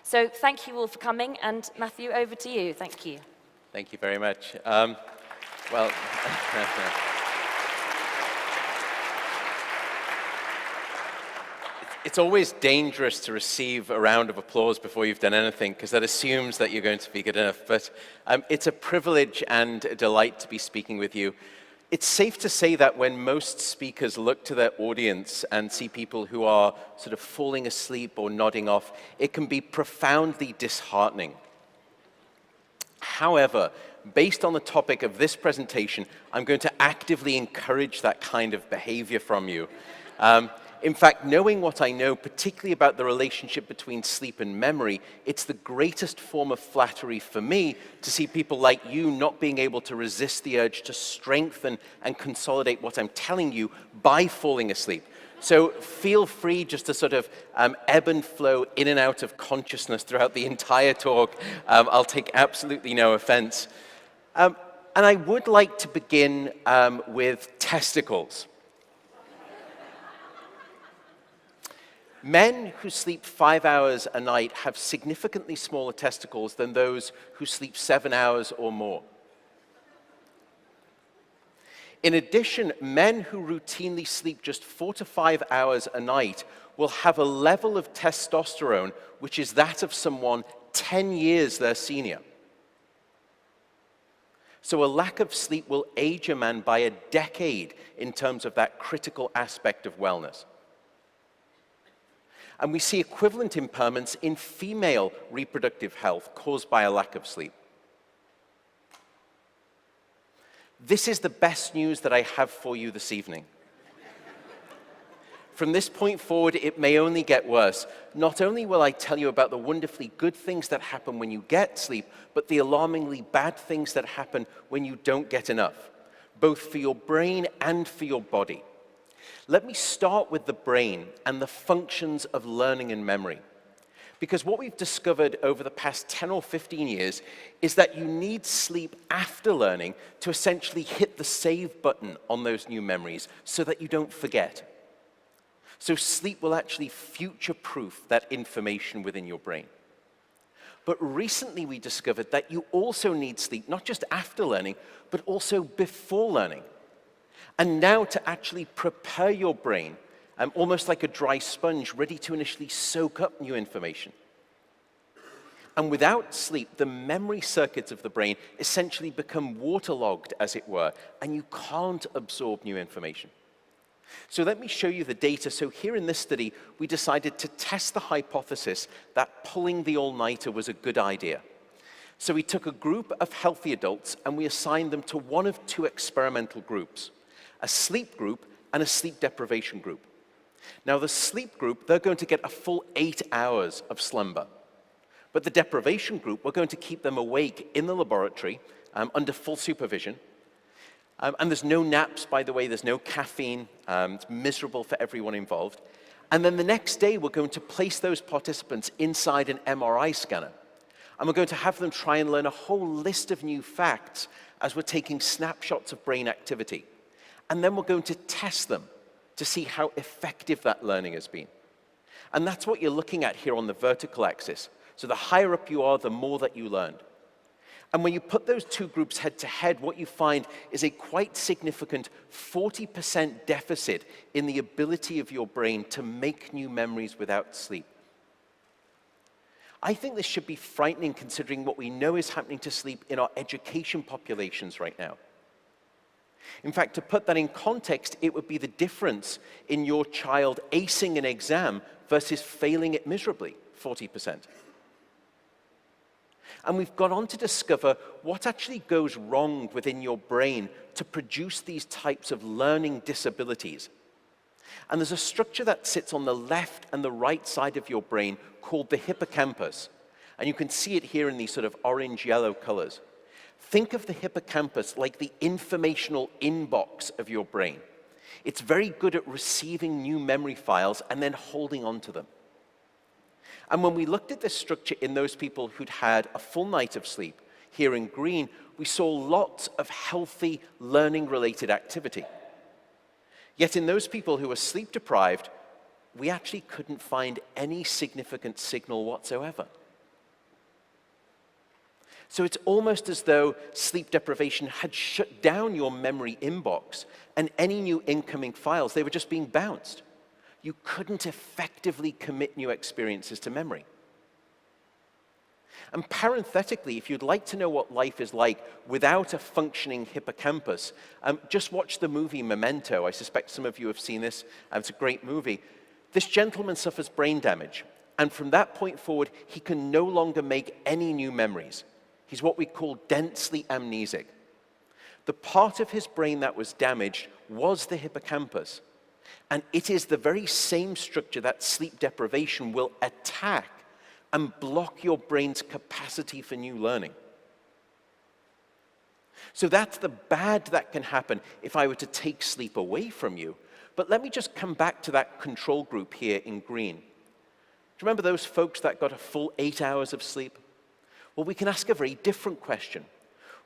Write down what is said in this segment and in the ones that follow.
So thank you all for coming, and Matthew, over to you. Thank you. Thank you very much. Well, it's always dangerous to receive a round of applause before you've done anything, because that assumes that you're going to be good enough. But it's a privilege and a delight to be speaking with you. It's safe to say that when most speakers look to their audience and see people who are sort of falling asleep or nodding off, it can be profoundly disheartening. However, based on the topic of this presentation, I'm going to actively encourage that kind of behavior from you. In fact, knowing what I know, particularly about the relationship between sleep and memory, it's the greatest form of flattery for me to see people like you not being able to resist the urge to strengthen and consolidate what I'm telling you by falling asleep. So feel free just to sort of ebb and flow in and out of consciousness throughout the entire talk. I'll take absolutely no offense. And I would like to begin with testicles. Men who sleep 5 hours a night have significantly smaller testicles than those who sleep 7 hours or more. In addition, men who routinely sleep just 4 to 5 hours a night will have a level of testosterone which is that of someone 10 years their senior. So a lack of sleep will age a man by a decade in terms of that critical aspect of wellness. And we see equivalent impairments in female reproductive health caused by a lack of sleep. This is the best news that I have for you this evening. From this point forward, it may only get worse. Not only will I tell you about the wonderfully good things that happen when you get sleep, but the alarmingly bad things that happen when you don't get enough, both for your brain and for your body. Let me start with the brain and the functions of learning and memory. Because what we've discovered over the past 10 or 15 years is that you need sleep after learning to essentially hit the save button on those new memories so that you don't forget. So sleep will actually future-proof that information within your brain. But recently we discovered that you also need sleep, not just after learning, but also before learning. And now to actually prepare your brain, almost like a dry sponge, ready to initially soak up new information. And without sleep, the memory circuits of the brain essentially become waterlogged, as it were, and you can't absorb new information. So let me show you the data. So here in this study, we decided to test the hypothesis that pulling the all-nighter was a good idea. So we took a group of healthy adults and we assigned them to one of two experimental groups, a sleep group and a sleep deprivation group. Now the sleep group, they're going to get a full 8 hours of slumber. But the deprivation group, we're going to keep them awake in the laboratory under full supervision. And there's no naps, by the way, there's no caffeine. It's miserable for everyone involved. And then the next day, we're going to place those participants inside an MRI scanner. And we're going to have them try and learn a whole list of new facts as we're taking snapshots of brain activity. And then we're going to test them to see how effective that learning has been. And that's what you're looking at here on the vertical axis. So the higher up you are, the more that you learned. And when you put those two groups head to head, what you find is a quite significant 40% deficit in the ability of your brain to make new memories without sleep. I think this should be frightening considering what we know is happening to sleep in our education populations right now. In fact, to put that in context, it would be the difference in your child acing an exam versus failing it miserably, 40%. And we've gone on to discover what actually goes wrong within your brain to produce these types of learning disabilities. And there's a structure that sits on the left and the right side of your brain called the hippocampus. And you can see it here in these sort of orange-yellow colors. Think of the hippocampus like the informational inbox of your brain. It's very good at receiving new memory files and then holding on to them. And when we looked at this structure in those people who'd had a full night of sleep, here in green, we saw lots of healthy learning-related activity. Yet in those people who were sleep-deprived, we actually couldn't find any significant signal whatsoever. So it's almost as though sleep deprivation had shut down your memory inbox, and any new incoming files, they were just being bounced. You couldn't effectively commit new experiences to memory. And parenthetically, if you'd like to know what life is like without a functioning hippocampus, just watch the movie Memento. I suspect some of you have seen this. It's a great movie. This gentleman suffers brain damage, and from that point forward, he can no longer make any new memories. He's what we call densely amnesic. The part of his brain that was damaged was the hippocampus, and it is the very same structure that sleep deprivation will attack and block your brain's capacity for new learning. So that's the bad that can happen if I were to take sleep away from you. But let me just come back to that control group here in green. Do you remember those folks that got a full 8 hours of sleep? Well, we can ask a very different question.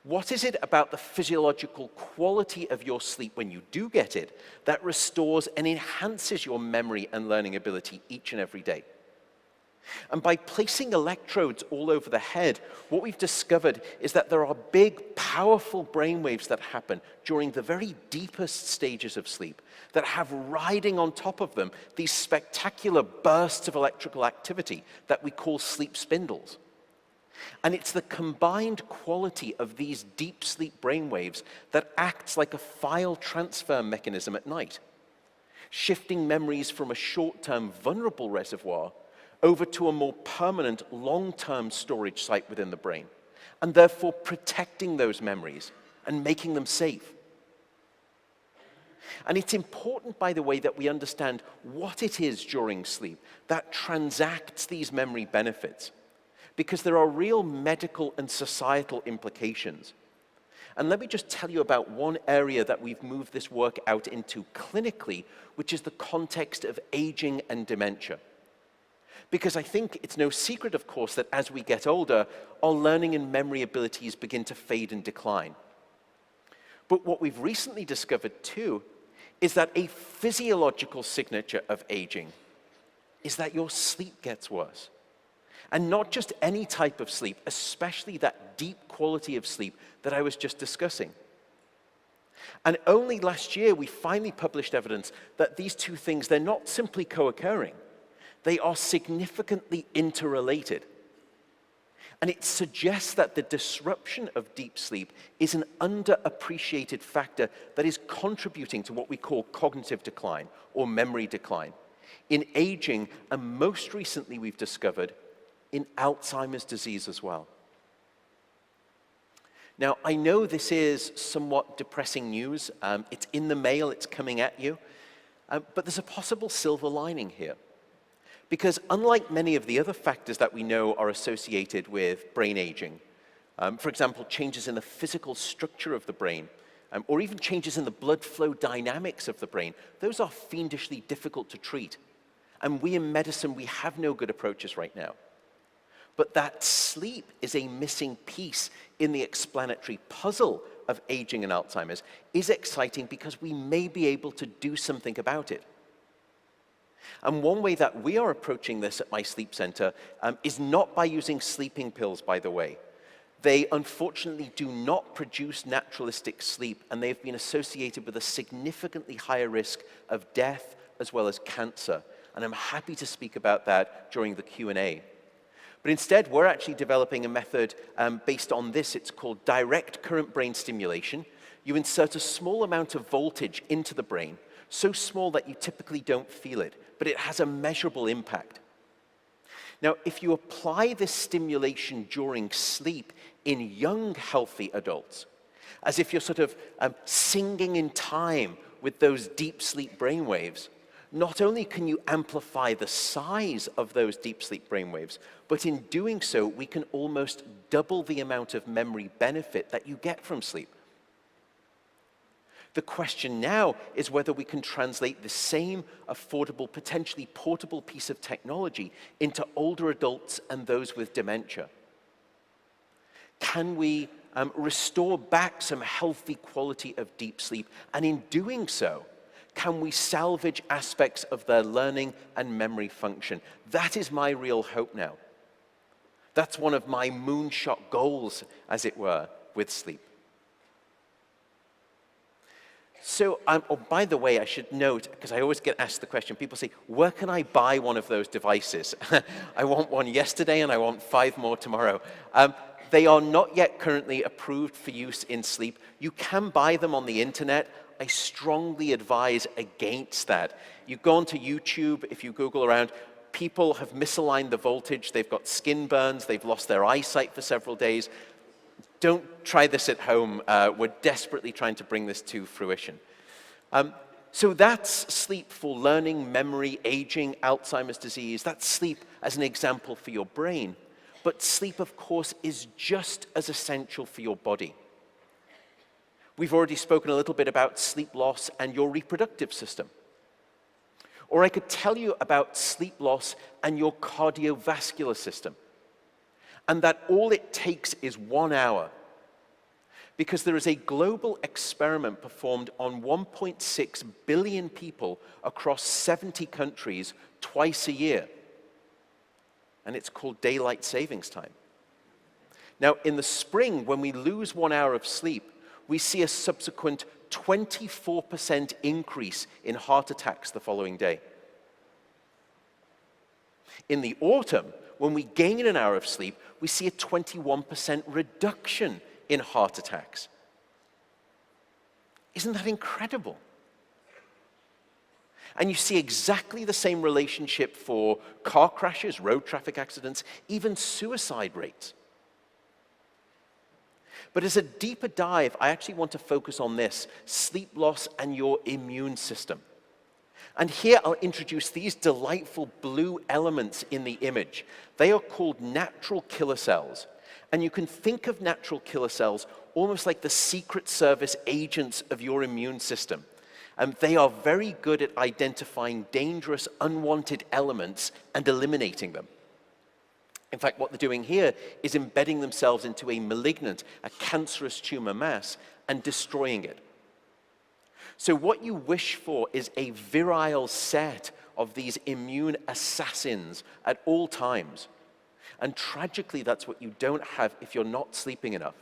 What is it about the physiological quality of your sleep when you do get it that restores and enhances your memory and learning ability each and every day? And by placing electrodes all over the head, what we've discovered is that there are big, powerful brainwaves that happen during the very deepest stages of sleep that have riding on top of them these spectacular bursts of electrical activity that we call sleep spindles. And it's the combined quality of these deep sleep brainwaves that acts like a file transfer mechanism at night, shifting memories from a short-term vulnerable reservoir over to a more permanent long-term storage site within the brain, and therefore protecting those memories and making them safe. And it's important, by the way, that we understand what it is during sleep that transacts these memory benefits, because there are real medical and societal implications. And let me just tell you about one area that we've moved this work out into clinically, which is the context of aging and dementia. Because I think it's no secret, of course, that as we get older, our learning and memory abilities begin to fade and decline. But what we've recently discovered, too, is that a physiological signature of aging is that your sleep gets worse. And not just any type of sleep, especially that deep quality of sleep that I was just discussing. And only last year, we finally published evidence that these two things, they're not simply co-occurring. They are significantly interrelated. And it suggests that the disruption of deep sleep is an underappreciated factor that is contributing to what we call cognitive decline or memory decline in aging, and most recently we've discovered in Alzheimer's disease as well. Now, I know this is somewhat depressing news. It's in the mail, it's coming at you. But there's a possible silver lining here. Because unlike many of the other factors that we know are associated with brain aging, for example, changes in the physical structure of the brain, or even changes in the blood flow dynamics of the brain, those are fiendishly difficult to treat. And we in medicine, we have no good approaches right now. But that sleep is a missing piece in the explanatory puzzle of aging and Alzheimer's is exciting because we may be able to do something about it. And one way that we are approaching this at my sleep center is not by using sleeping pills, by the way. They unfortunately do not produce naturalistic sleep, and they've been associated with a significantly higher risk of death as well as cancer. And I'm happy to speak about that during the Q&A. But instead, we're actually developing a method based on this. It's called direct current brain stimulation. You insert a small amount of voltage into the brain, so small that you typically don't feel it, but it has a measurable impact. Now, if you apply this stimulation during sleep in young, healthy adults, as if you're sort of singing in time with those deep sleep brainwaves, not only can you amplify the size of those deep sleep brainwaves, but in doing so, we can almost double the amount of memory benefit that you get from sleep. The question now is whether we can translate the same affordable, potentially portable piece of technology into older adults and those with dementia. Can we restore back some healthy quality of deep sleep? And in doing so, Can we salvage aspects of their learning and memory function? That is my real hope now. That's one of my moonshot goals, as it were, with sleep. So, oh, by the way, I should note, because I always get asked the question, people say, where can I buy one of those devices? I want one yesterday and I want 5 more tomorrow. They are not yet currently approved for use in sleep. You can buy them on the internet. I strongly advise against that. You go onto YouTube, if you Google around, people have misaligned the voltage, they've got skin burns, they've lost their eyesight for several days. Don't try this at home. We're desperately trying to bring this to fruition. So that's sleep for learning, memory, aging, Alzheimer's disease. That's sleep as an example for your brain. But sleep, of course, is just as essential for your body. We've already spoken a little bit about sleep loss and your reproductive system. Or I could tell you about sleep loss and your cardiovascular system. And that all it takes is 1 hour. Because there is a global experiment performed on 1.6 billion people across 70 countries twice a year. And it's called daylight savings time. Now, in the spring, when we lose 1 hour of sleep, we see a subsequent 24% increase in heart attacks the following day. In the autumn, when we gain an hour of sleep, we see a 21% reduction in heart attacks. Isn't that incredible? And you see exactly the same relationship for car crashes, road traffic accidents, even suicide rates. But as a deeper dive, I actually want to focus on this, sleep loss and your immune system. And here I'll introduce these delightful blue elements in the image. They are called natural killer cells. And you can think of natural killer cells almost like the Secret Service agents of your immune system. And they are very good at identifying dangerous, unwanted elements and eliminating them. In fact, what they're doing here is embedding themselves into a malignant, a cancerous tumor mass, and destroying it. So what you wish for is a virile set of these immune assassins at all times. And tragically, that's what you don't have if you're not sleeping enough.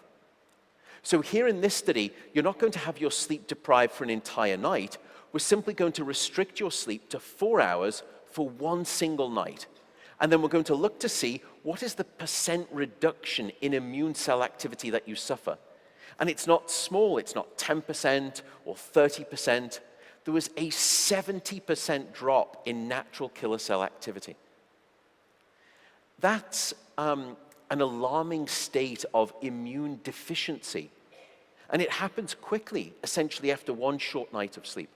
So here in this study, you're not going to have your sleep deprived for an entire night. We're simply going to restrict your sleep to 4 hours for one single night. And then we're going to look to see what is the percent reduction in immune cell activity that you suffer. And it's not small, it's not 10% or 30%. There was a 70% drop in natural killer cell activity. That's an alarming state of immune deficiency. And it happens quickly, essentially after one short night of sleep.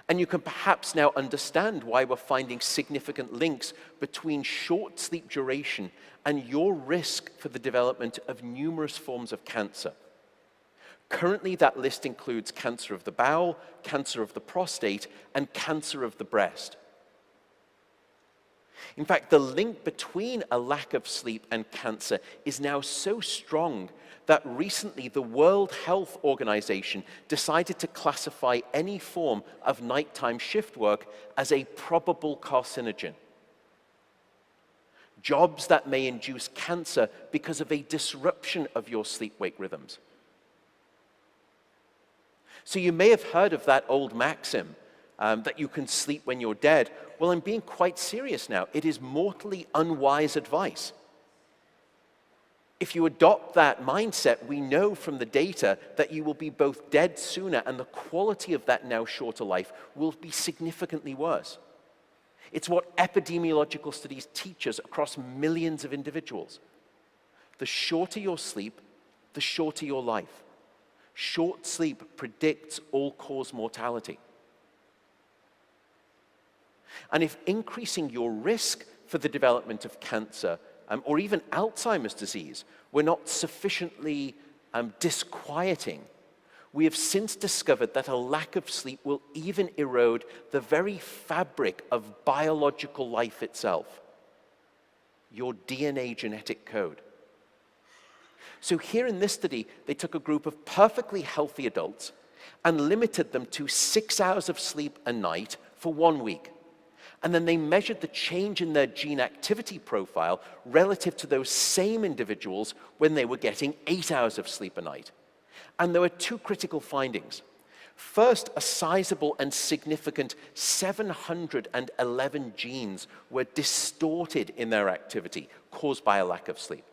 And you can perhaps now understand why we're finding significant links between short sleep duration and your risk for the development of numerous forms of cancer. Currently, that list includes cancer of the bowel, cancer of the prostate, and cancer of the breast. In fact, the link between a lack of sleep and cancer is now so strong that recently the World Health Organization decided to classify any form of nighttime shift work as a probable carcinogen. Jobs that may induce cancer because of a disruption of your sleep-wake rhythms. So you may have heard of that old maxim, that you can sleep when you're dead. Well, I'm being quite serious now. It is mortally unwise advice. If you adopt that mindset, we know from the data that you will be both dead sooner and the quality of that now shorter life will be significantly worse. It's what epidemiological studies teach us across millions of individuals. The shorter your sleep, the shorter your life. Short sleep predicts all-cause mortality. And if increasing your risk for the development of cancer or even Alzheimer's disease were not sufficiently disquieting, we have since discovered that a lack of sleep will even erode the very fabric of biological life itself, your DNA genetic code. So here in this study, they took a group of perfectly healthy adults and limited them to 6 hours of sleep a night for 1 week. And then they measured the change in their gene activity profile relative to those same individuals when they were getting 8 hours of sleep a night. And there were two critical findings. First, a sizable and significant 711 genes were distorted in their activity, caused by a lack of sleep.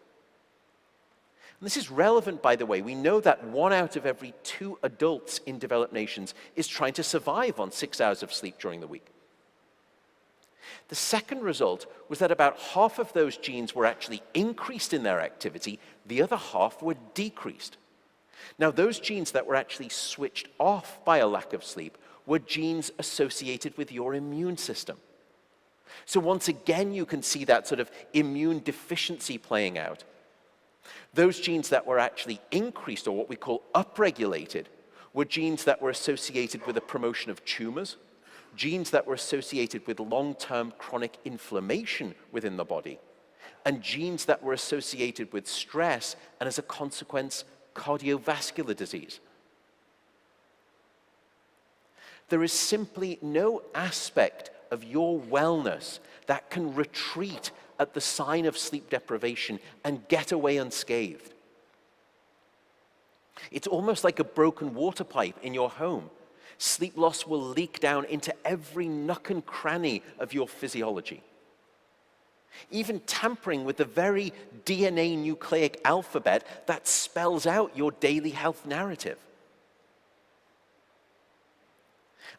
And this is relevant, by the way. We know that 1 out of every 2 adults in developed nations is trying to survive on 6 hours of sleep during the week. The second result was that about half of those genes were actually increased in their activity, the other half were decreased. Now, those genes that were actually switched off by a lack of sleep were genes associated with your immune system. So once again, you can see that sort of immune deficiency playing out. Those genes that were actually increased, or what we call upregulated, were genes that were associated with the promotion of tumors, genes that were associated with long-term chronic inflammation within the body, and genes that were associated with stress and, as a consequence, cardiovascular disease. There is simply no aspect of your wellness that can retreat at the sign of sleep deprivation and get away unscathed. It's almost like a broken water pipe in your home. Sleep loss will leak down into every nook and cranny of your physiology. Even tampering with the very DNA nucleic alphabet that spells out your daily health narrative.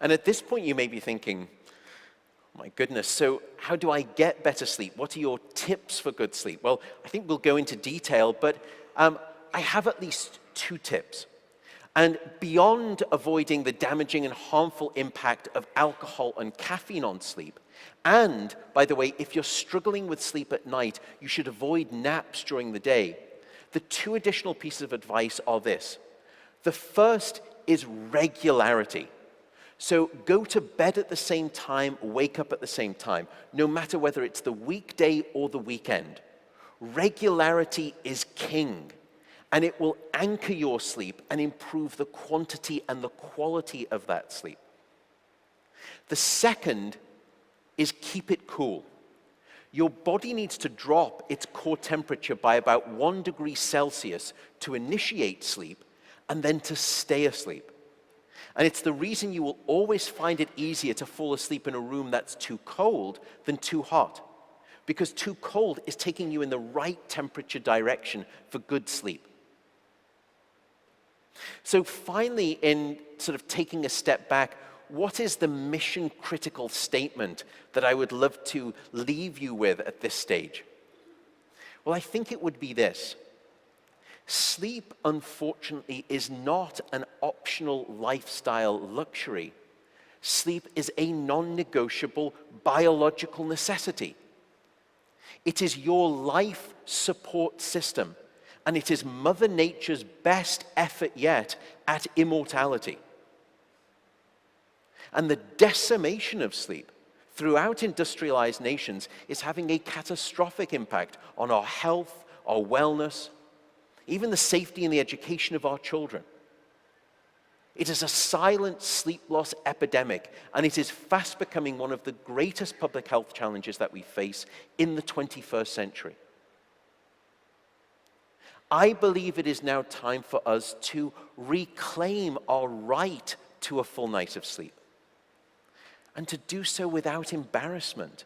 And at this point, you may be thinking, oh my goodness, so how do I get better sleep? What are your tips for good sleep? Well, I think we'll go into detail, but I have at least 2 tips. And beyond avoiding the damaging and harmful impact of alcohol and caffeine on sleep, and, by the way, if you're struggling with sleep at night, you should avoid naps during the day. The 2 additional pieces of advice are this. The first is regularity. So go to bed at the same time, wake up at the same time, no matter whether it's the weekday or the weekend. Regularity is king, and it will anchor your sleep and improve the quantity and the quality of that sleep. The second is keep it cool. Your body needs to drop its core temperature by about 1 degree Celsius to initiate sleep and then to stay asleep. And it's the reason you will always find it easier to fall asleep in a room that's too cold than too hot. Because too cold is taking you in the right temperature direction for good sleep. So finally, in sort of taking a step back, what is the mission-critical statement that I would love to leave you with at this stage? Well, I think it would be this. Sleep, unfortunately, is not an optional lifestyle luxury. Sleep is a non-negotiable biological necessity. It is your life support system, and it is Mother Nature's best effort yet at immortality. And the decimation of sleep throughout industrialized nations is having a catastrophic impact on our health, our wellness, even the safety and the education of our children. It is a silent sleep loss epidemic, and it is fast becoming one of the greatest public health challenges that we face in the 21st century. I believe it is now time for us to reclaim our right to a full night of sleep, and to do so without embarrassment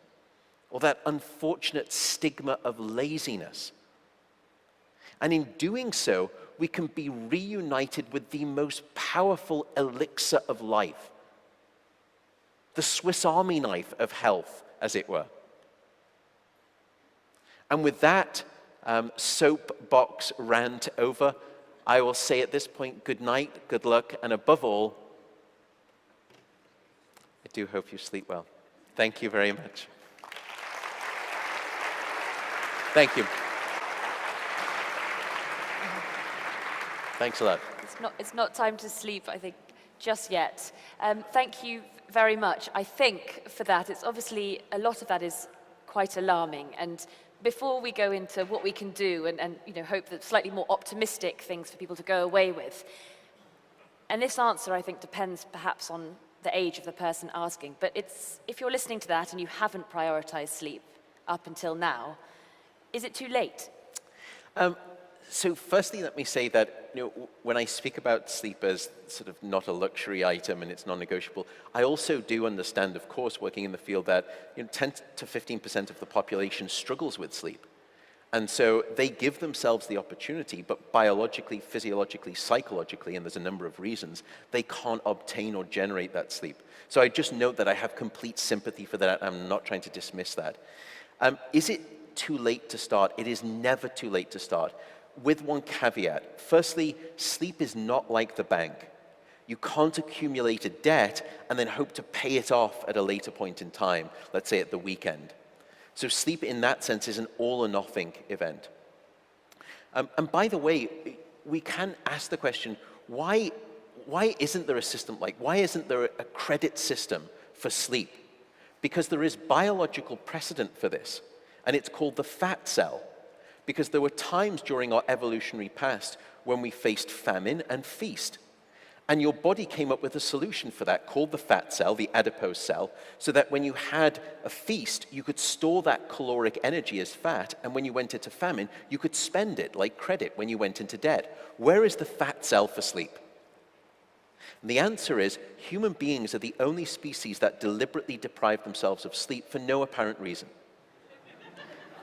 or that unfortunate stigma of laziness. And in doing so, we can be reunited with the most powerful elixir of life, the Swiss Army knife of health, as it were. And with that soapbox rant over, I will say at this point, good night, good luck, and above all, I do hope you sleep well. Thank you very much. Thank you. Thanks a lot. It's not time to sleep, I think, just yet. Thank you very much. I think for that, it's obviously, a lot of that is quite alarming. And before we go into what we can do and hope that slightly more optimistic things for people to go away with, And this answer, I think, depends perhaps on the age of the person asking. But if you're listening to that and you haven't prioritized sleep up until now, is it too late? So firstly, let me say that when I speak about sleep as sort of not a luxury item and it's non-negotiable, I also do understand, of course, working in the field that 10 to 15% of the population struggles with sleep. And so they give themselves the opportunity, but biologically, physiologically, psychologically, and there's a number of reasons, they can't obtain or generate that sleep. So I just note that I have complete sympathy for that. I'm not trying to dismiss that. Is it too late to start? It is never too late to start, with one caveat. Firstly, sleep is not like the bank. You can't accumulate a debt and then hope to pay it off at a later point in time, let's say at the weekend. So sleep in that sense is an all or nothing event. And by the way, we can ask the question, why isn't there a system why isn't there a credit system for sleep? Because there is biological precedent for this, and it's called the fat cell. Because there were times during our evolutionary past when we faced famine and feast. And your body came up with a solution for that called the fat cell, the adipose cell, so that when you had a feast, you could store that caloric energy as fat, and when you went into famine, you could spend it like credit when you went into debt. Where is the fat cell for sleep? And the answer is, human beings are the only species that deliberately deprive themselves of sleep for no apparent reason.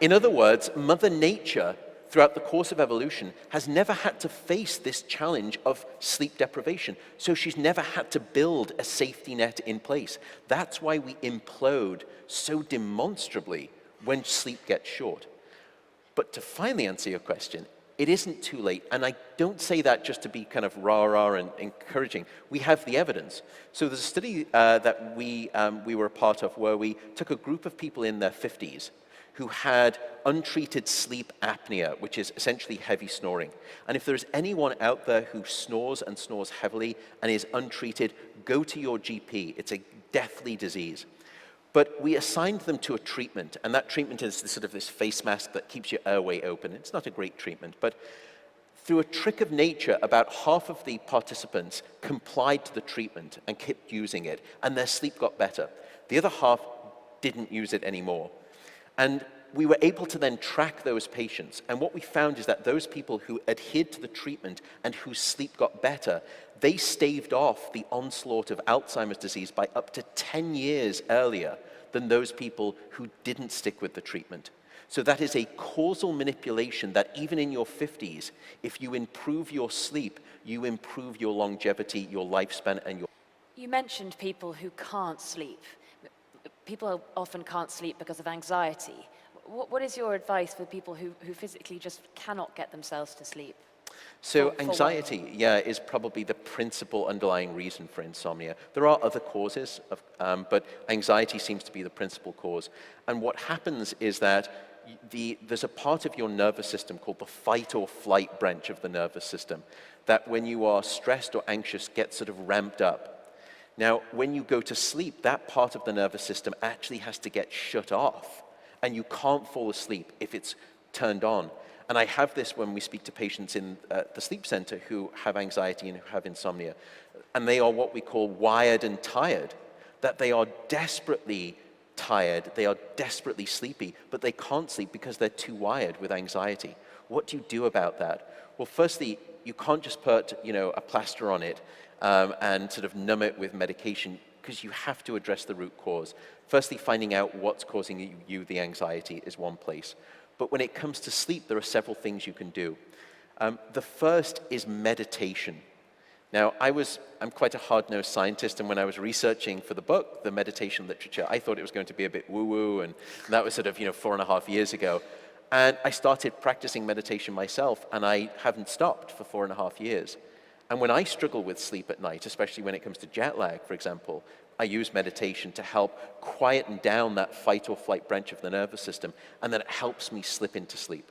In other words, Mother Nature, throughout the course of evolution, has never had to face this challenge of sleep deprivation. So she's never had to build a safety net in place. That's why we implode so demonstrably when sleep gets short. But to finally answer your question, it isn't too late. And I don't say that just to be kind of rah-rah and encouraging. We have the evidence. So there's a study that we were a part of where we took a group of people in their 50s who had untreated sleep apnea, which is essentially heavy snoring. And if there's anyone out there who snores and snores heavily and is untreated, go to your GP. It's a deathly disease. But we assigned them to a treatment, and that treatment is this face mask that keeps your airway open. It's not a great treatment, but through a trick of nature, about half of the participants complied to the treatment and kept using it, and their sleep got better. The other half didn't use it anymore. And we were able to then track those patients. And what we found is that those people who adhered to the treatment and whose sleep got better, they staved off the onslaught of Alzheimer's disease by up to 10 years earlier than those people who didn't stick with the treatment. So that is a causal manipulation that even in your 50s, if you improve your sleep, you improve your longevity, your lifespan, and your... You mentioned people who can't sleep. People often can't sleep because of anxiety. What is your advice for people who physically just cannot get themselves to sleep? So anxiety, is probably the principal underlying reason for insomnia. There are other causes, but anxiety seems to be the principal cause. And what happens is that there's a part of your nervous system called the fight or flight branch of the nervous system that when you are stressed or anxious gets sort of ramped up. Now, when you go to sleep, that part of the nervous system actually has to get shut off, and you can't fall asleep if it's turned on. And I have this when we speak to patients in the sleep center who have anxiety and who have insomnia, and they are what we call wired and tired, that they are desperately tired, they are desperately sleepy, but they can't sleep because they're too wired with anxiety. What do you do about that? Well, firstly, you can't just put, a plaster on it and sort of numb it with medication, because you have to address the root cause. Firstly, finding out what's causing you the anxiety is one place. But when it comes to sleep, there are several things you can do. The first is meditation. Now, I'm quite a hard-nosed scientist, and when I was researching for the book, the meditation literature, I thought it was going to be a bit woo-woo, and that was sort of, 4.5 years ago. And I started practicing meditation myself, and I haven't stopped for 4.5 years. And when I struggle with sleep at night, especially when it comes to jet lag, for example, I use meditation to help quieten down that fight or flight branch of the nervous system, and then it helps me slip into sleep.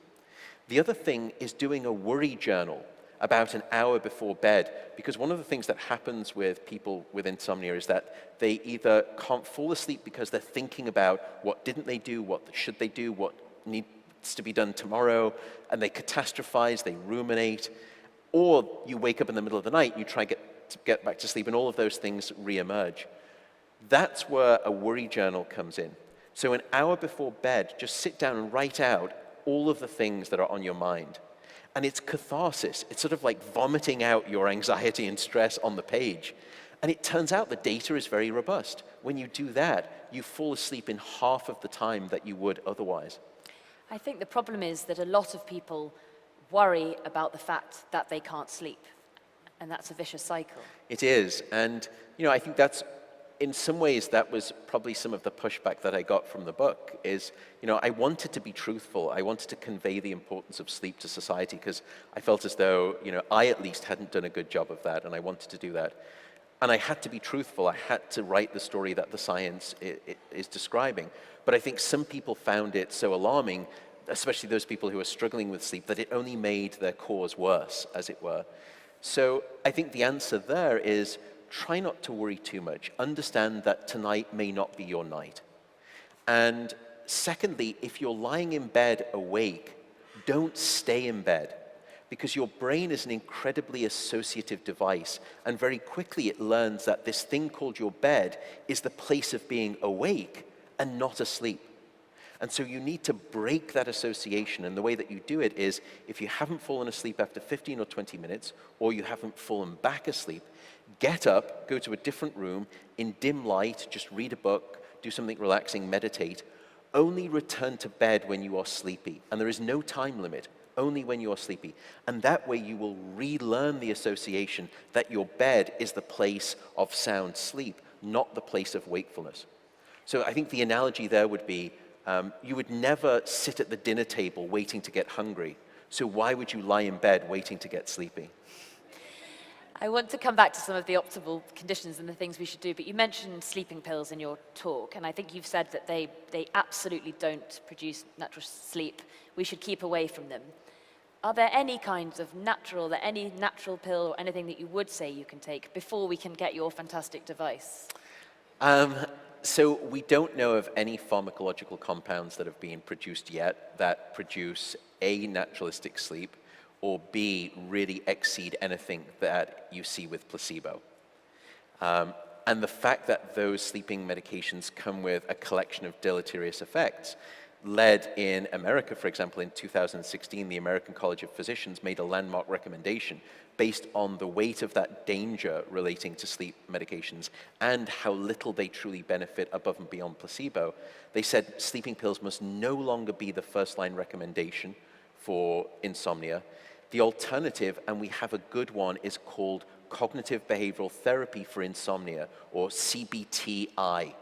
The other thing is doing a worry journal about an hour before bed, because one of the things that happens with people with insomnia is that they either can't fall asleep because they're thinking about what didn't they do, what should they do, what needs to be done tomorrow, and they catastrophize, they ruminate, or you wake up in the middle of the night and you try to get get back to sleep, and all of those things reemerge. That's where a worry journal comes in. So an hour before bed, just sit down and write out all of the things that are on your mind. And it's catharsis. It's sort of like vomiting out your anxiety and stress on the page. And it turns out the data is very robust. When you do that, you fall asleep in half of the time that you would otherwise. I think the problem is that a lot of people worry about the fact that they can't sleep, and that's a vicious cycle. It is, and I think that's, in some ways, that was probably some of the pushback that I got from the book is, I wanted to be truthful. I wanted to convey the importance of sleep to society because I felt as though, I at least hadn't done a good job of that, and I wanted to do that. And I had to be truthful. I had to write the story that the science is describing. But I think some people found it so alarming, especially those people who are struggling with sleep, that it only made their cause worse, as it were. So I think the answer there is try not to worry too much. Understand that tonight may not be your night. And secondly, if you're lying in bed awake, don't stay in bed, because your brain is an incredibly associative device, and very quickly it learns that this thing called your bed is the place of being awake and not asleep. And so you need to break that association, and the way that you do it is, if you haven't fallen asleep after 15 or 20 minutes, or you haven't fallen back asleep, get up, go to a different room, in dim light, just read a book, do something relaxing, meditate. Only return to bed when you are sleepy, and there is no time limit, only when you are sleepy. And that way you will relearn the association that your bed is the place of sound sleep, not the place of wakefulness. So I think the analogy there would be, you would never sit at the dinner table waiting to get hungry. So why would you lie in bed waiting to get sleepy? I want to come back to some of the optimal conditions and the things we should do, but you mentioned sleeping pills in your talk, and I think you've said that they absolutely don't produce natural sleep. We should keep away from them. Are there any kinds of any natural pill or anything that you would say you can take before we can get your fantastic device? So we don't know of any pharmacological compounds that have been produced yet that produce A, naturalistic sleep, or B, really exceed anything that you see with placebo. And the fact that those sleeping medications come with a collection of deleterious effects led in America, for example, in 2016, the American College of Physicians made a landmark recommendation based on the weight of that danger relating to sleep medications and how little they truly benefit above and beyond placebo. They said sleeping pills must no longer be the first-line recommendation for insomnia. The alternative, and we have a good one, is called cognitive behavioral therapy for insomnia, or CBTI.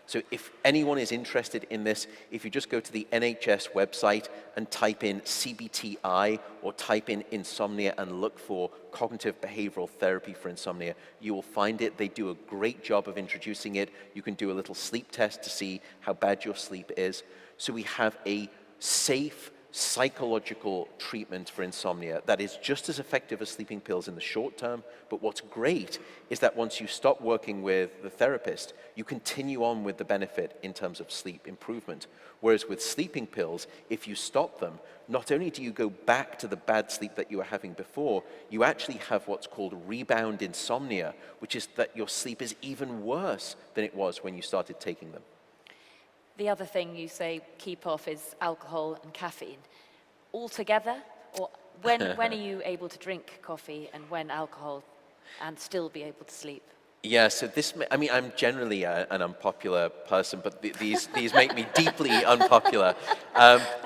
So if anyone is interested in this, if you just go to the NHS website and type in CBTI or type in insomnia and look for cognitive behavioral therapy for insomnia, you will find it. They do a great job of introducing it. You can do a little sleep test to see how bad your sleep is. So we have a safe psychological treatment for insomnia that is just as effective as sleeping pills in the short term, but what's great is that once you stop working with the therapist, you continue on with the benefit in terms of sleep improvement. Whereas with sleeping pills, if you stop them, not only do you go back to the bad sleep that you were having before, you actually have what's called rebound insomnia, which is that your sleep is even worse than it was when you started taking them. The other thing you say keep off is alcohol and caffeine. All together? Or when are you able to drink coffee and when alcohol and still be able to sleep? Yeah, so I'm generally an unpopular person, but these make me deeply unpopular.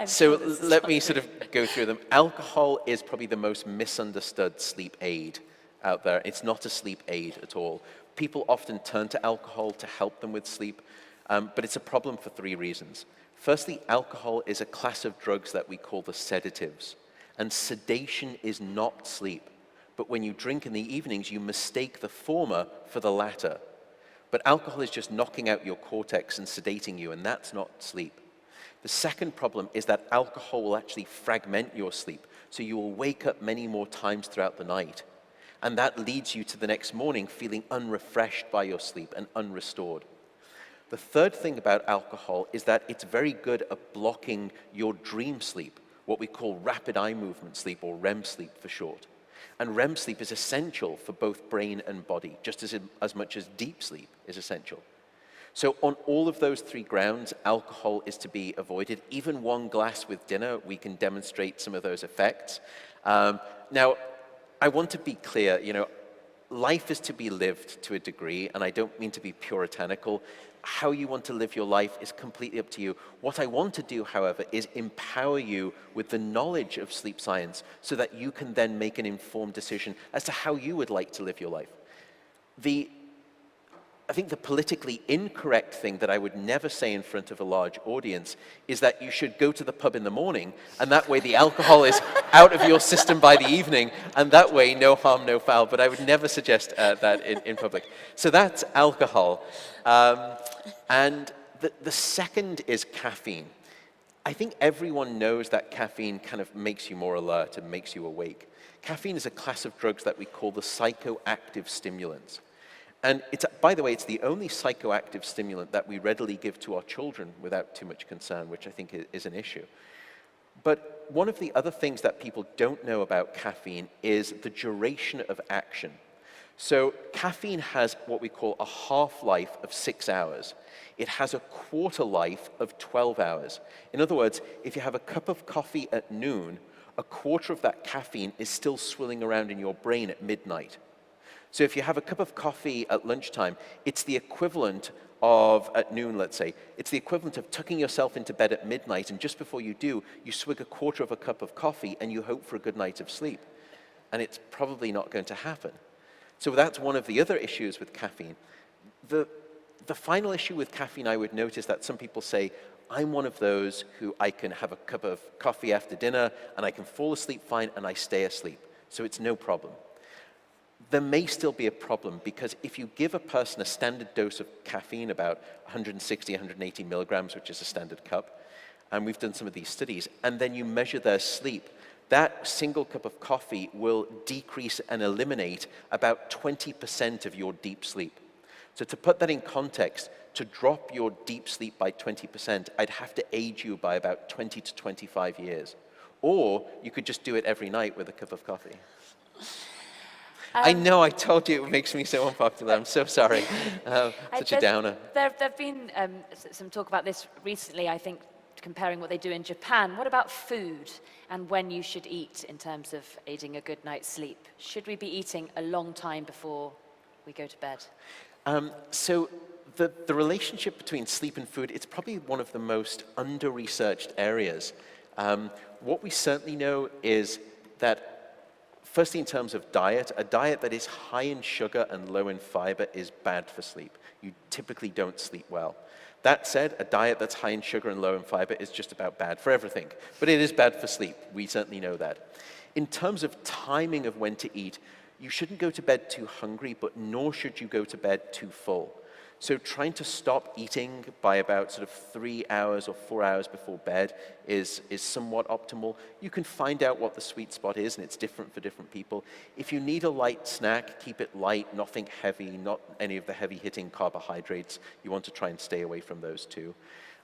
So let me sort of go through them. Alcohol is probably the most misunderstood sleep aid out there. It's not a sleep aid at all. People often turn to alcohol to help them with sleep. But it's a problem for three reasons. Firstly, alcohol is a class of drugs that we call the sedatives. And sedation is not sleep. But when you drink in the evenings, you mistake the former for the latter. But alcohol is just knocking out your cortex and sedating you, and that's not sleep. The second problem is that alcohol will actually fragment your sleep. So you will wake up many more times throughout the night. And that leads you to the next morning feeling unrefreshed by your sleep and unrestored. The third thing about alcohol is that it's very good at blocking your dream sleep, what we call rapid eye movement sleep, or REM sleep for short. And REM sleep is essential for both brain and body, just as much as deep sleep is essential. So on all of those three grounds, alcohol is to be avoided. Even one glass with dinner, we can demonstrate some of those effects. Now, I want to be clear, life is to be lived to a degree, and I don't mean to be puritanical. How you want to live your life is completely up to you. What I want to do, however, is empower you with the knowledge of sleep science so that you can then make an informed decision as to how you would like to live your life. I think the politically incorrect thing that I would never say in front of a large audience is that you should go to the pub in the morning, and that way the alcohol is out of your system by the evening, and that way no harm, no foul. But I would never suggest that in public. So that's alcohol. And the second is caffeine. I think everyone knows that caffeine kind of makes you more alert and makes you awake. Caffeine is a class of drugs that we call the psychoactive stimulants. And by the way, it's the only psychoactive stimulant that we readily give to our children without too much concern, which I think is an issue. But one of the other things that people don't know about caffeine is the duration of action. So caffeine has what we call a half-life of 6 hours. It has a quarter life of 12 hours. In other words, if you have a cup of coffee at noon, a quarter of that caffeine is still swirling around in your brain at midnight. So if you have a cup of coffee at lunchtime, it's the equivalent of, at noon, let's say, it's the equivalent of tucking yourself into bed at midnight, and just before you do, you swig a quarter of a cup of coffee and you hope for a good night of sleep. And it's probably not going to happen. So that's one of the other issues with caffeine. The final issue with caffeine, I would notice that some people say, I'm one of those who I can have a cup of coffee after dinner and I can fall asleep fine and I stay asleep. So it's no problem. There may still be a problem because if you give a person a standard dose of caffeine, about 160, 180 milligrams, which is a standard cup, and we've done some of these studies, and then you measure their sleep, that single cup of coffee will decrease and eliminate about 20% of your deep sleep. So to put that in context, to drop your deep sleep by 20%, I'd have to age you by about 20 to 25 years. Or you could just do it every night with a cup of coffee. I know, I told you it makes me so unpopular. I'm so sorry. Such a downer. There have been some talk about this recently, I think, comparing what they do in Japan. What about food and when you should eat in terms of aiding a good night's sleep? Should we be eating a long time before we go to bed? So the relationship between sleep and food, it's probably one of the most under-researched areas. What we certainly know is that firstly, in terms of diet, a diet that is high in sugar and low in fiber is bad for sleep. You typically don't sleep well. That said, a diet that's high in sugar and low in fiber is just about bad for everything. But it is bad for sleep. We certainly know that. In terms of timing of when to eat, you shouldn't go to bed too hungry, but nor should you go to bed too full. So trying to stop eating by about sort of 3 hours or 4 hours before bed is somewhat optimal. You can find out what the sweet spot is, and it's different for different people. If you need a light snack, keep it light, nothing heavy, not any of the heavy-hitting carbohydrates. You want to try and stay away from those too.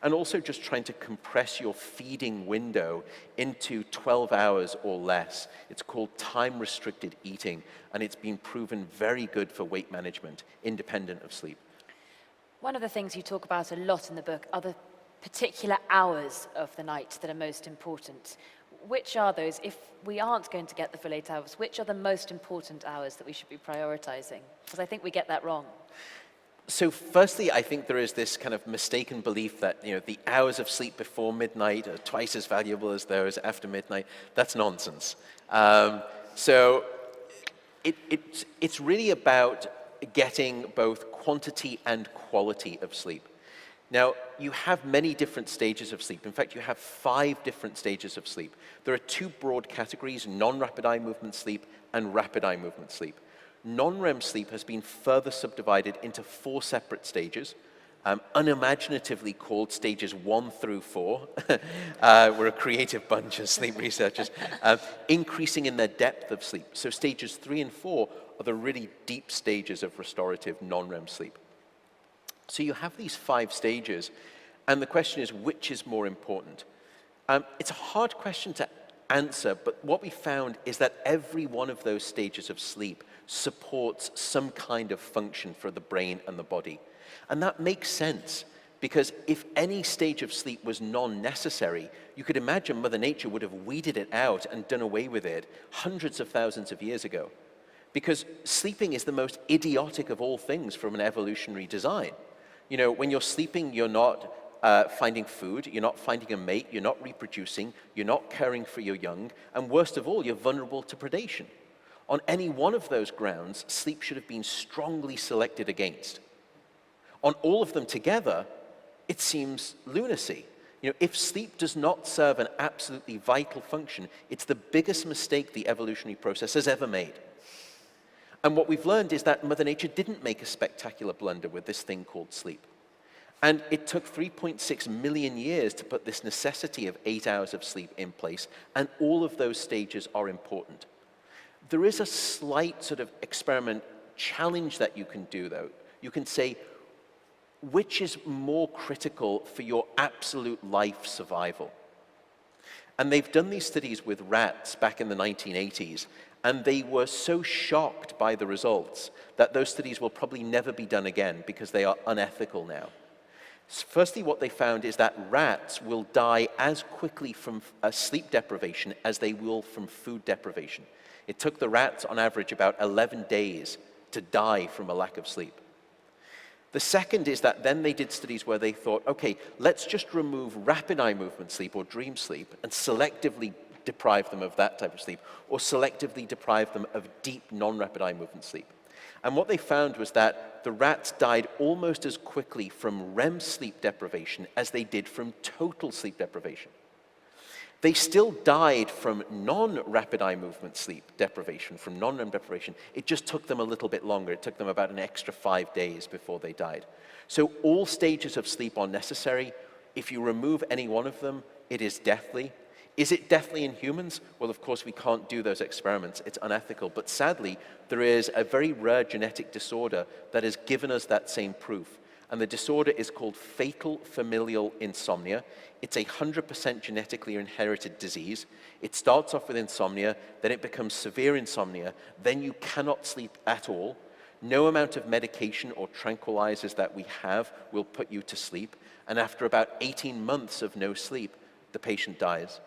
And also just trying to compress your feeding window into 12 hours or less. It's called time-restricted eating, and it's been proven very good for weight management, independent of sleep. One of the things you talk about a lot in the book are the particular hours of the night that are most important. Which are those? If we aren't going to get the full 8 hours, which are the most important hours that we should be prioritizing? Because I think we get that wrong. So firstly, I think there is this kind of mistaken belief that the hours of sleep before midnight are twice as valuable as those after midnight. That's nonsense. So it's really about getting both quantity and quality of sleep. Now, you have many different stages of sleep. In fact, you have 5 different stages of sleep. There are 2 broad categories, non-rapid eye movement sleep and rapid eye movement sleep. Non-REM sleep has been further subdivided into 4 separate stages, unimaginatively called stages 1 through 4. We're a creative bunch of sleep researchers, increasing in their depth of sleep. So stages 3 and 4 are the really deep stages of restorative non-REM sleep. So you have these 5 stages, and the question is, which is more important? It's a hard question to answer, but what we found is that every one of those stages of sleep supports some kind of function for the brain and the body. And that makes sense, because if any stage of sleep was non-necessary, you could imagine Mother Nature would have weeded it out and done away with it hundreds of thousands of years ago. Because sleeping is the most idiotic of all things from an evolutionary design. You know, when you're sleeping, you're not finding food, you're not finding a mate, you're not reproducing, you're not caring for your young, and worst of all, you're vulnerable to predation. On any one of those grounds, sleep should have been strongly selected against. On all of them together, it seems lunacy. You know, if sleep does not serve an absolutely vital function, it's the biggest mistake the evolutionary process has ever made. And what we've learned is that Mother Nature didn't make a spectacular blunder with this thing called sleep. And it took 3.6 million years to put this necessity of 8 hours of sleep in place, and all of those stages are important. There is a slight sort of experiment challenge that you can do, though. You can say, which is more critical for your absolute life survival? And they've done these studies with rats back in the 1980s, and they were so shocked by the results that those studies will probably never be done again because they are unethical now. Firstly, what they found is that rats will die as quickly from sleep deprivation as they will from food deprivation. It took the rats, on average, about 11 days to die from a lack of sleep. The second is that then they did studies where they thought, okay, let's just remove rapid eye movement sleep or dream sleep and selectively deprive them of that type of sleep, or selectively deprive them of deep non-rapid eye movement sleep. And what they found was that the rats died almost as quickly from REM sleep deprivation as they did from total sleep deprivation. They still died from non-rapid eye movement sleep deprivation, from non-REM deprivation. It just took them a little bit longer. It took them about an extra 5 days before they died. So all stages of sleep are necessary. If you remove any one of them, it is deathly. Is it deathly in humans? Well, of course, we can't do those experiments. It's unethical. But sadly, there is a very rare genetic disorder that has given us that same proof. And the disorder is called fatal familial insomnia. It's a 100% genetically inherited disease. It starts off with insomnia, then it becomes severe insomnia, then you cannot sleep at all. No amount of medication or tranquilizers that we have will put you to sleep. And after about 18 months of no sleep, the patient dies.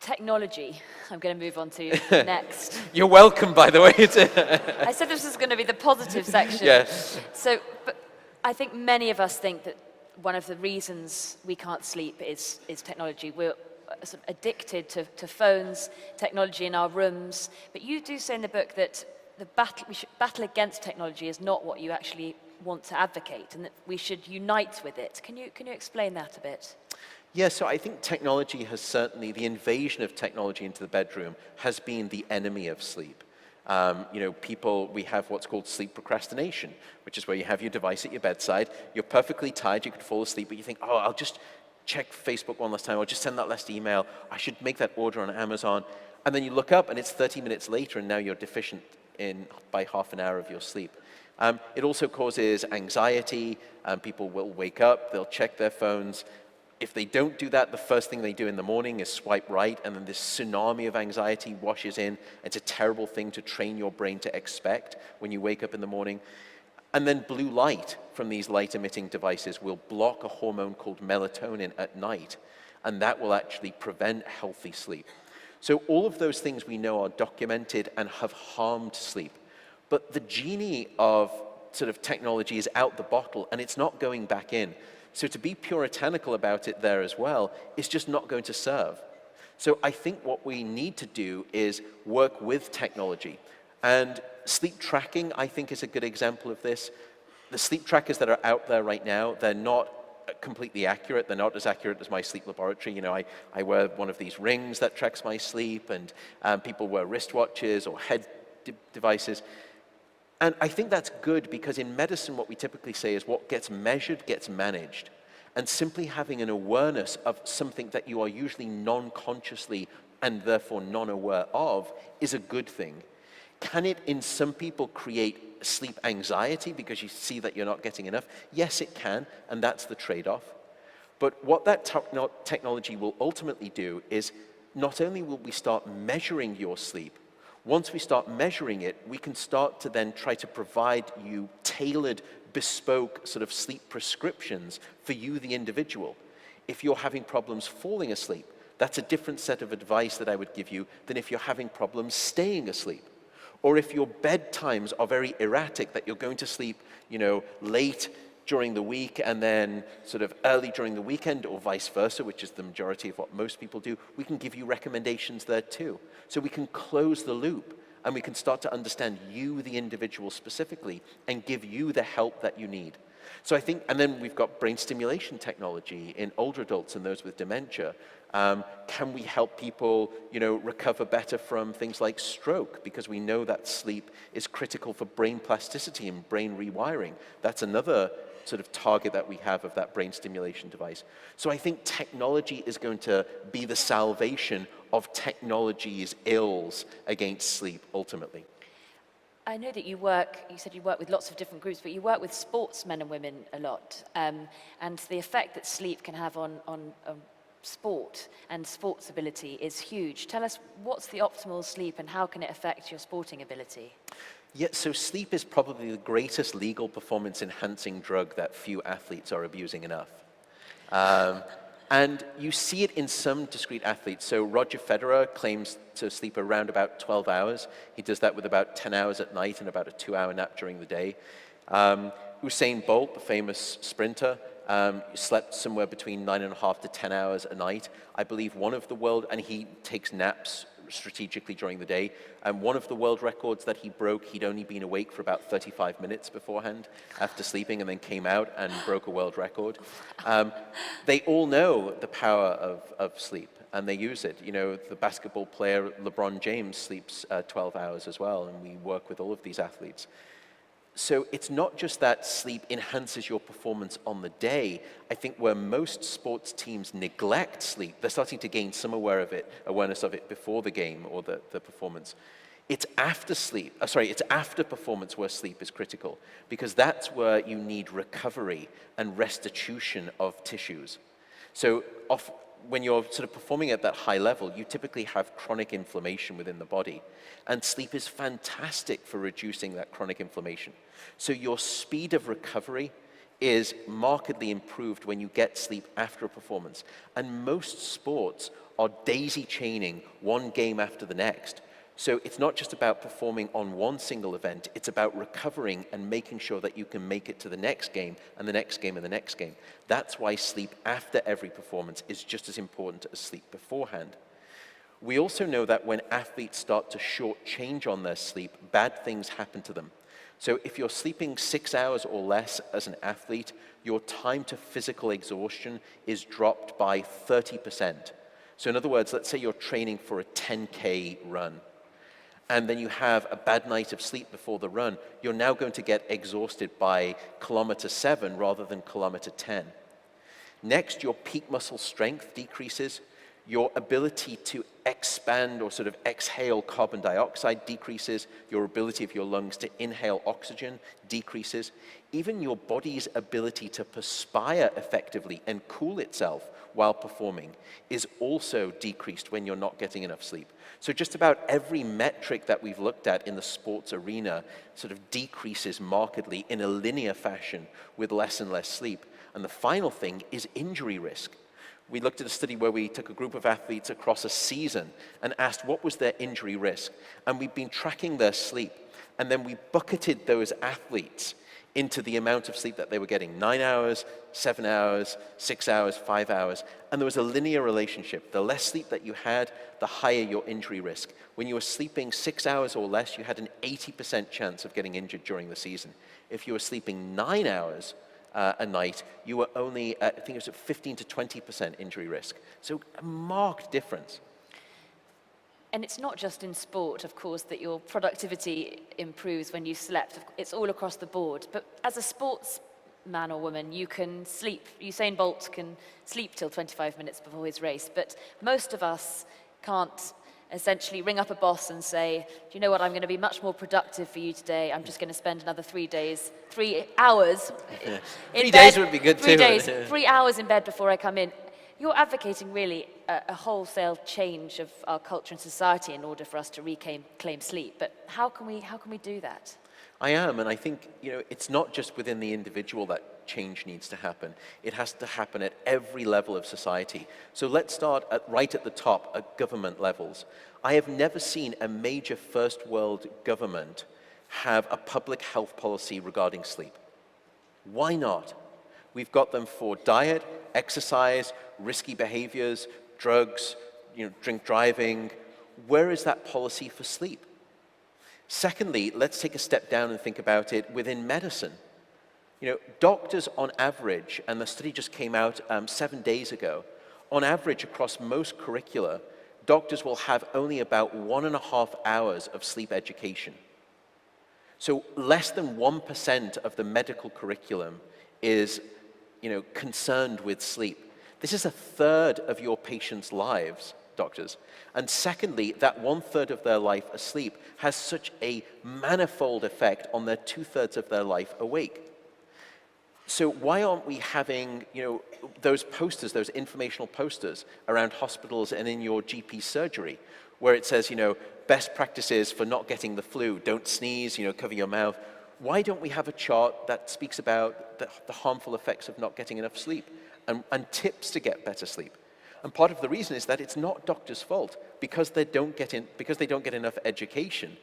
Technology, I'm going to move on to next. You're welcome, by the way. I said this was going to be the positive section. Yes. So, but I think many of us think that one of the reasons we can't sleep is technology. We're sort of addicted to phones, technology in our rooms. But you do say in the book that we should battle against technology is not what you actually want to advocate, and that we should unite with it. Can you explain that a bit? Yeah, so I think technology has certainly, the invasion of technology into the bedroom has been the enemy of sleep. You know, we have what's called sleep procrastination, which is where you have your device at your bedside, you're perfectly tired, you could fall asleep, but you think, oh, I'll just check Facebook one last time, or just send that last email, I should make that order on Amazon. And then you look up and it's 30 minutes later and now you're deficient by half an hour of your sleep. It also causes anxiety, people will wake up, they'll check their phones. If they don't do that, the first thing they do in the morning is swipe right, and then this tsunami of anxiety washes in. It's a terrible thing to train your brain to expect when you wake up in the morning. And then blue light from these light-emitting devices will block a hormone called melatonin at night, and that will actually prevent healthy sleep. So all of those things we know are documented and have harmed sleep. But the genie of sort of technology is out the bottle, and it's not going back in. So to be puritanical about it there as well is just not going to serve. So I think what we need to do is work with technology. And sleep tracking, I think, is a good example of this. The sleep trackers that are out there right now, they're not completely accurate. They're not as accurate as my sleep laboratory. You know, I wear one of these rings that tracks my sleep, and people wear wristwatches or head devices. And I think that's good because in medicine, what we typically say is what gets measured gets managed. And simply having an awareness of something that you are usually non-consciously and therefore non-aware of is a good thing. Can it, in some people, create sleep anxiety because you see that you're not getting enough? Yes, it can, and that's the trade-off. But what that technology will ultimately do is not only will we start measuring your sleep, once we start measuring it, we can start to then try to provide you tailored, bespoke sort of sleep prescriptions for you, the individual. If you're having problems falling asleep, that's a different set of advice that I would give you than if you're having problems staying asleep. Or if your bedtimes are very erratic, that you're going to sleep, late during the week and then sort of early during the weekend, or vice versa, which is the majority of what most people do, we can give you recommendations there too. So we can close the loop and we can start to understand you, the individual specifically, and give you the help that you need. So I think, and then we've got brain stimulation technology in older adults and those with dementia. Can we help people, recover better from things like stroke? Because we know that sleep is critical for brain plasticity and brain rewiring. That's another sort of target that we have of that brain stimulation device. So I think technology is going to be the salvation of technology's ills against sleep, ultimately. I know that you said you work with lots of different groups, but you work with sportsmen and women a lot, and the effect that sleep can have on sport and sports ability is huge. Tell us, what's the optimal sleep and how can it affect your sporting ability? Yeah, so sleep is probably the greatest legal performance-enhancing drug that few athletes are abusing enough. And you see it in some discrete athletes. So Roger Federer claims to sleep around about 12 hours. He does that with about 10 hours at night and about a 2-hour nap during the day. Usain Bolt, the famous sprinter, slept somewhere between 9.5 to 10 hours a night. I believe one of the world, and he takes naps strategically during the day. And one of the world records that he broke, he'd only been awake for about 35 minutes beforehand after sleeping, and then came out and broke a world record. They all know the power of sleep, and they use it. The basketball player LeBron James sleeps 12 hours as well, and we work with all of these athletes. So it's not just that sleep enhances your performance on the day. I think where most sports teams neglect sleep, they're starting to gain some awareness of it before the game or the performance. It's after it's after performance where sleep is critical, because that's where you need recovery and restitution of tissues. So when you're sort of performing at that high level, you typically have chronic inflammation within the body. And sleep is fantastic for reducing that chronic inflammation. So your speed of recovery is markedly improved when you get sleep after a performance. And most sports are daisy chaining one game after the next. So it's not just about performing on one single event, it's about recovering and making sure that you can make it to the next game and the next game and the next game. That's why sleep after every performance is just as important as sleep beforehand. We also know that when athletes start to shortchange on their sleep, bad things happen to them. So if you're sleeping 6 hours or less as an athlete, your time to physical exhaustion is dropped by 30%. So in other words, let's say you're training for a 10K run, and then you have a bad night of sleep before the run, you're now going to get exhausted by kilometer 7 rather than kilometer 10. Next, your peak muscle strength decreases. Your ability to expand or sort of exhale carbon dioxide decreases. Your ability of your lungs to inhale oxygen decreases. Even your body's ability to perspire effectively and cool itself while performing is also decreased when you're not getting enough sleep. So just about every metric that we've looked at in the sports arena sort of decreases markedly in a linear fashion with less and less sleep. And the final thing is injury risk. We looked at a study where we took a group of athletes across a season and asked what was their injury risk. And we've been tracking their sleep. And then we bucketed those athletes into the amount of sleep that they were getting: 9 hours, 7 hours, 6 hours, 5 hours. And there was a linear relationship. The less sleep that you had, the higher your injury risk. When you were sleeping 6 hours or less, you had an 80% chance of getting injured during the season. If you were sleeping 9 hours a night, you were only, I think it was at 15 to 20% injury risk. So a marked difference. And it's not just in sport, of course, that your productivity improves when you slept. It's all across the board. But as a sportsman or woman, you can sleep. Usain Bolt can sleep till 25 minutes before his race. But most of us can't Essentially ring up a boss and say, do you know what, I'm going to be much more productive for you today. I'm just going to spend another 3 hours in 3 bed. days would be good 3 too. days, 3 hours in bed before I come in. You're advocating really a wholesale change of our culture and society in order for us to reclaim sleep. But how can we do that? I am, and I think it's not just within the individual that change needs to happen. It has to happen at every level of society. So let's start right at the top, at government levels. I have never seen a major first world government have a public health policy regarding sleep. Why not? We've got them for diet, exercise, risky behaviors, drugs, drink driving. Where is that policy for sleep? Secondly, let's take a step down and think about it within medicine. Doctors on average, and the study just came out 7 days ago, on average across most curricula, doctors will have only about 1.5 hours of sleep education. So less than 1% of the medical curriculum is concerned with sleep. This is 1/3 of your patients' lives, doctors. And secondly, that 1/3 of their life asleep has such a manifold effect on their 2/3 of their life awake. So why aren't we having, those posters, those informational posters around hospitals and in your GP surgery, where it says, best practices for not getting the flu, don't sneeze, cover your mouth. Why don't we have a chart that speaks about the harmful effects of not getting enough sleep and tips to get better sleep? And part of the reason is that it's not doctors' fault because they don't get enough education.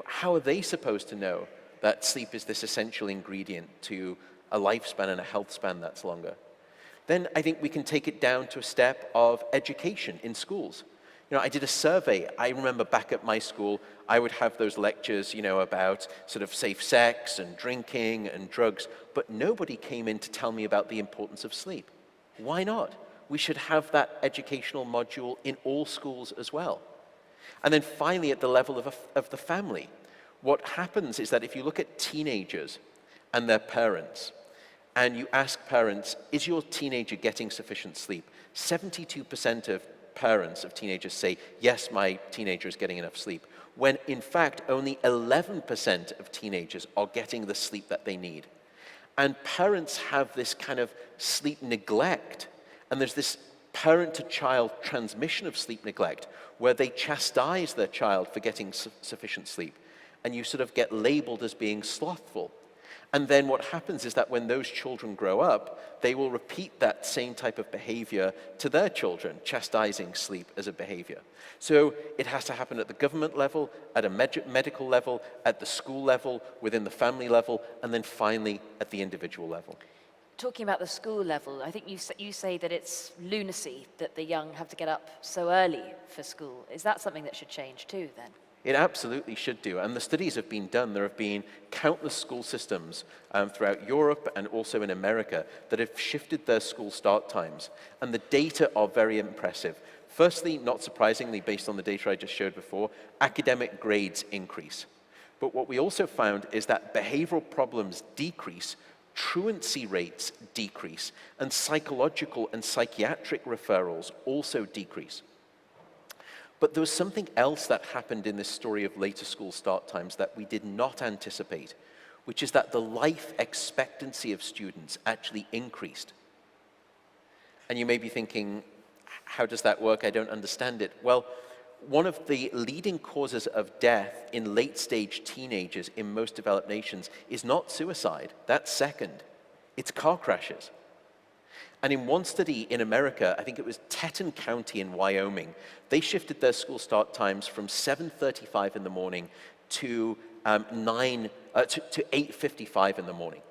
How are they supposed to know that sleep is this essential ingredient to a lifespan and a health span that's longer? Then I think we can take it down to a step of education in schools. I did a survey. I remember back at my school, I would have those lectures, about sort of safe sex and drinking and drugs, but nobody came in to tell me about the importance of sleep. Why not? We should have that educational module in all schools as well. And then finally, at the level of the family, what happens is that if you look at teenagers and their parents, and you ask parents, is your teenager getting sufficient sleep? 72% of parents of teenagers say, yes, my teenager is getting enough sleep, when in fact only 11% of teenagers are getting the sleep that they need. And parents have this kind of sleep neglect, and there's this parent-to-child transmission of sleep neglect where they chastise their child for getting sufficient sleep, and you sort of get labeled as being slothful. And then what happens is that when those children grow up, they will repeat that same type of behavior to their children, chastising sleep as a behavior. So it has to happen at the government level, at a medical level, at the school level, within the family level, and then finally at the individual level. Talking about the school level, I think you say that it's lunacy that the young have to get up so early for school. Is that something that should change too then? It absolutely should do, and the studies have been done. There have been countless school systems throughout Europe and also in America that have shifted their school start times, and the data are very impressive. Firstly, not surprisingly, based on the data I just showed before, academic grades increase. But what we also found is that behavioral problems decrease, truancy rates decrease, and psychological and psychiatric referrals also decrease. But there was something else that happened in this story of later school start times that we did not anticipate, which is that the life expectancy of students actually increased. And you may be thinking, how does that work? I don't understand it. Well, one of the leading causes of death in late-stage teenagers in most developed nations is not suicide. That's second. It's car crashes. And in one study in America, I think it was Teton County in Wyoming, they shifted their school start times from 7:35 in the morning to 8:55 in the morning.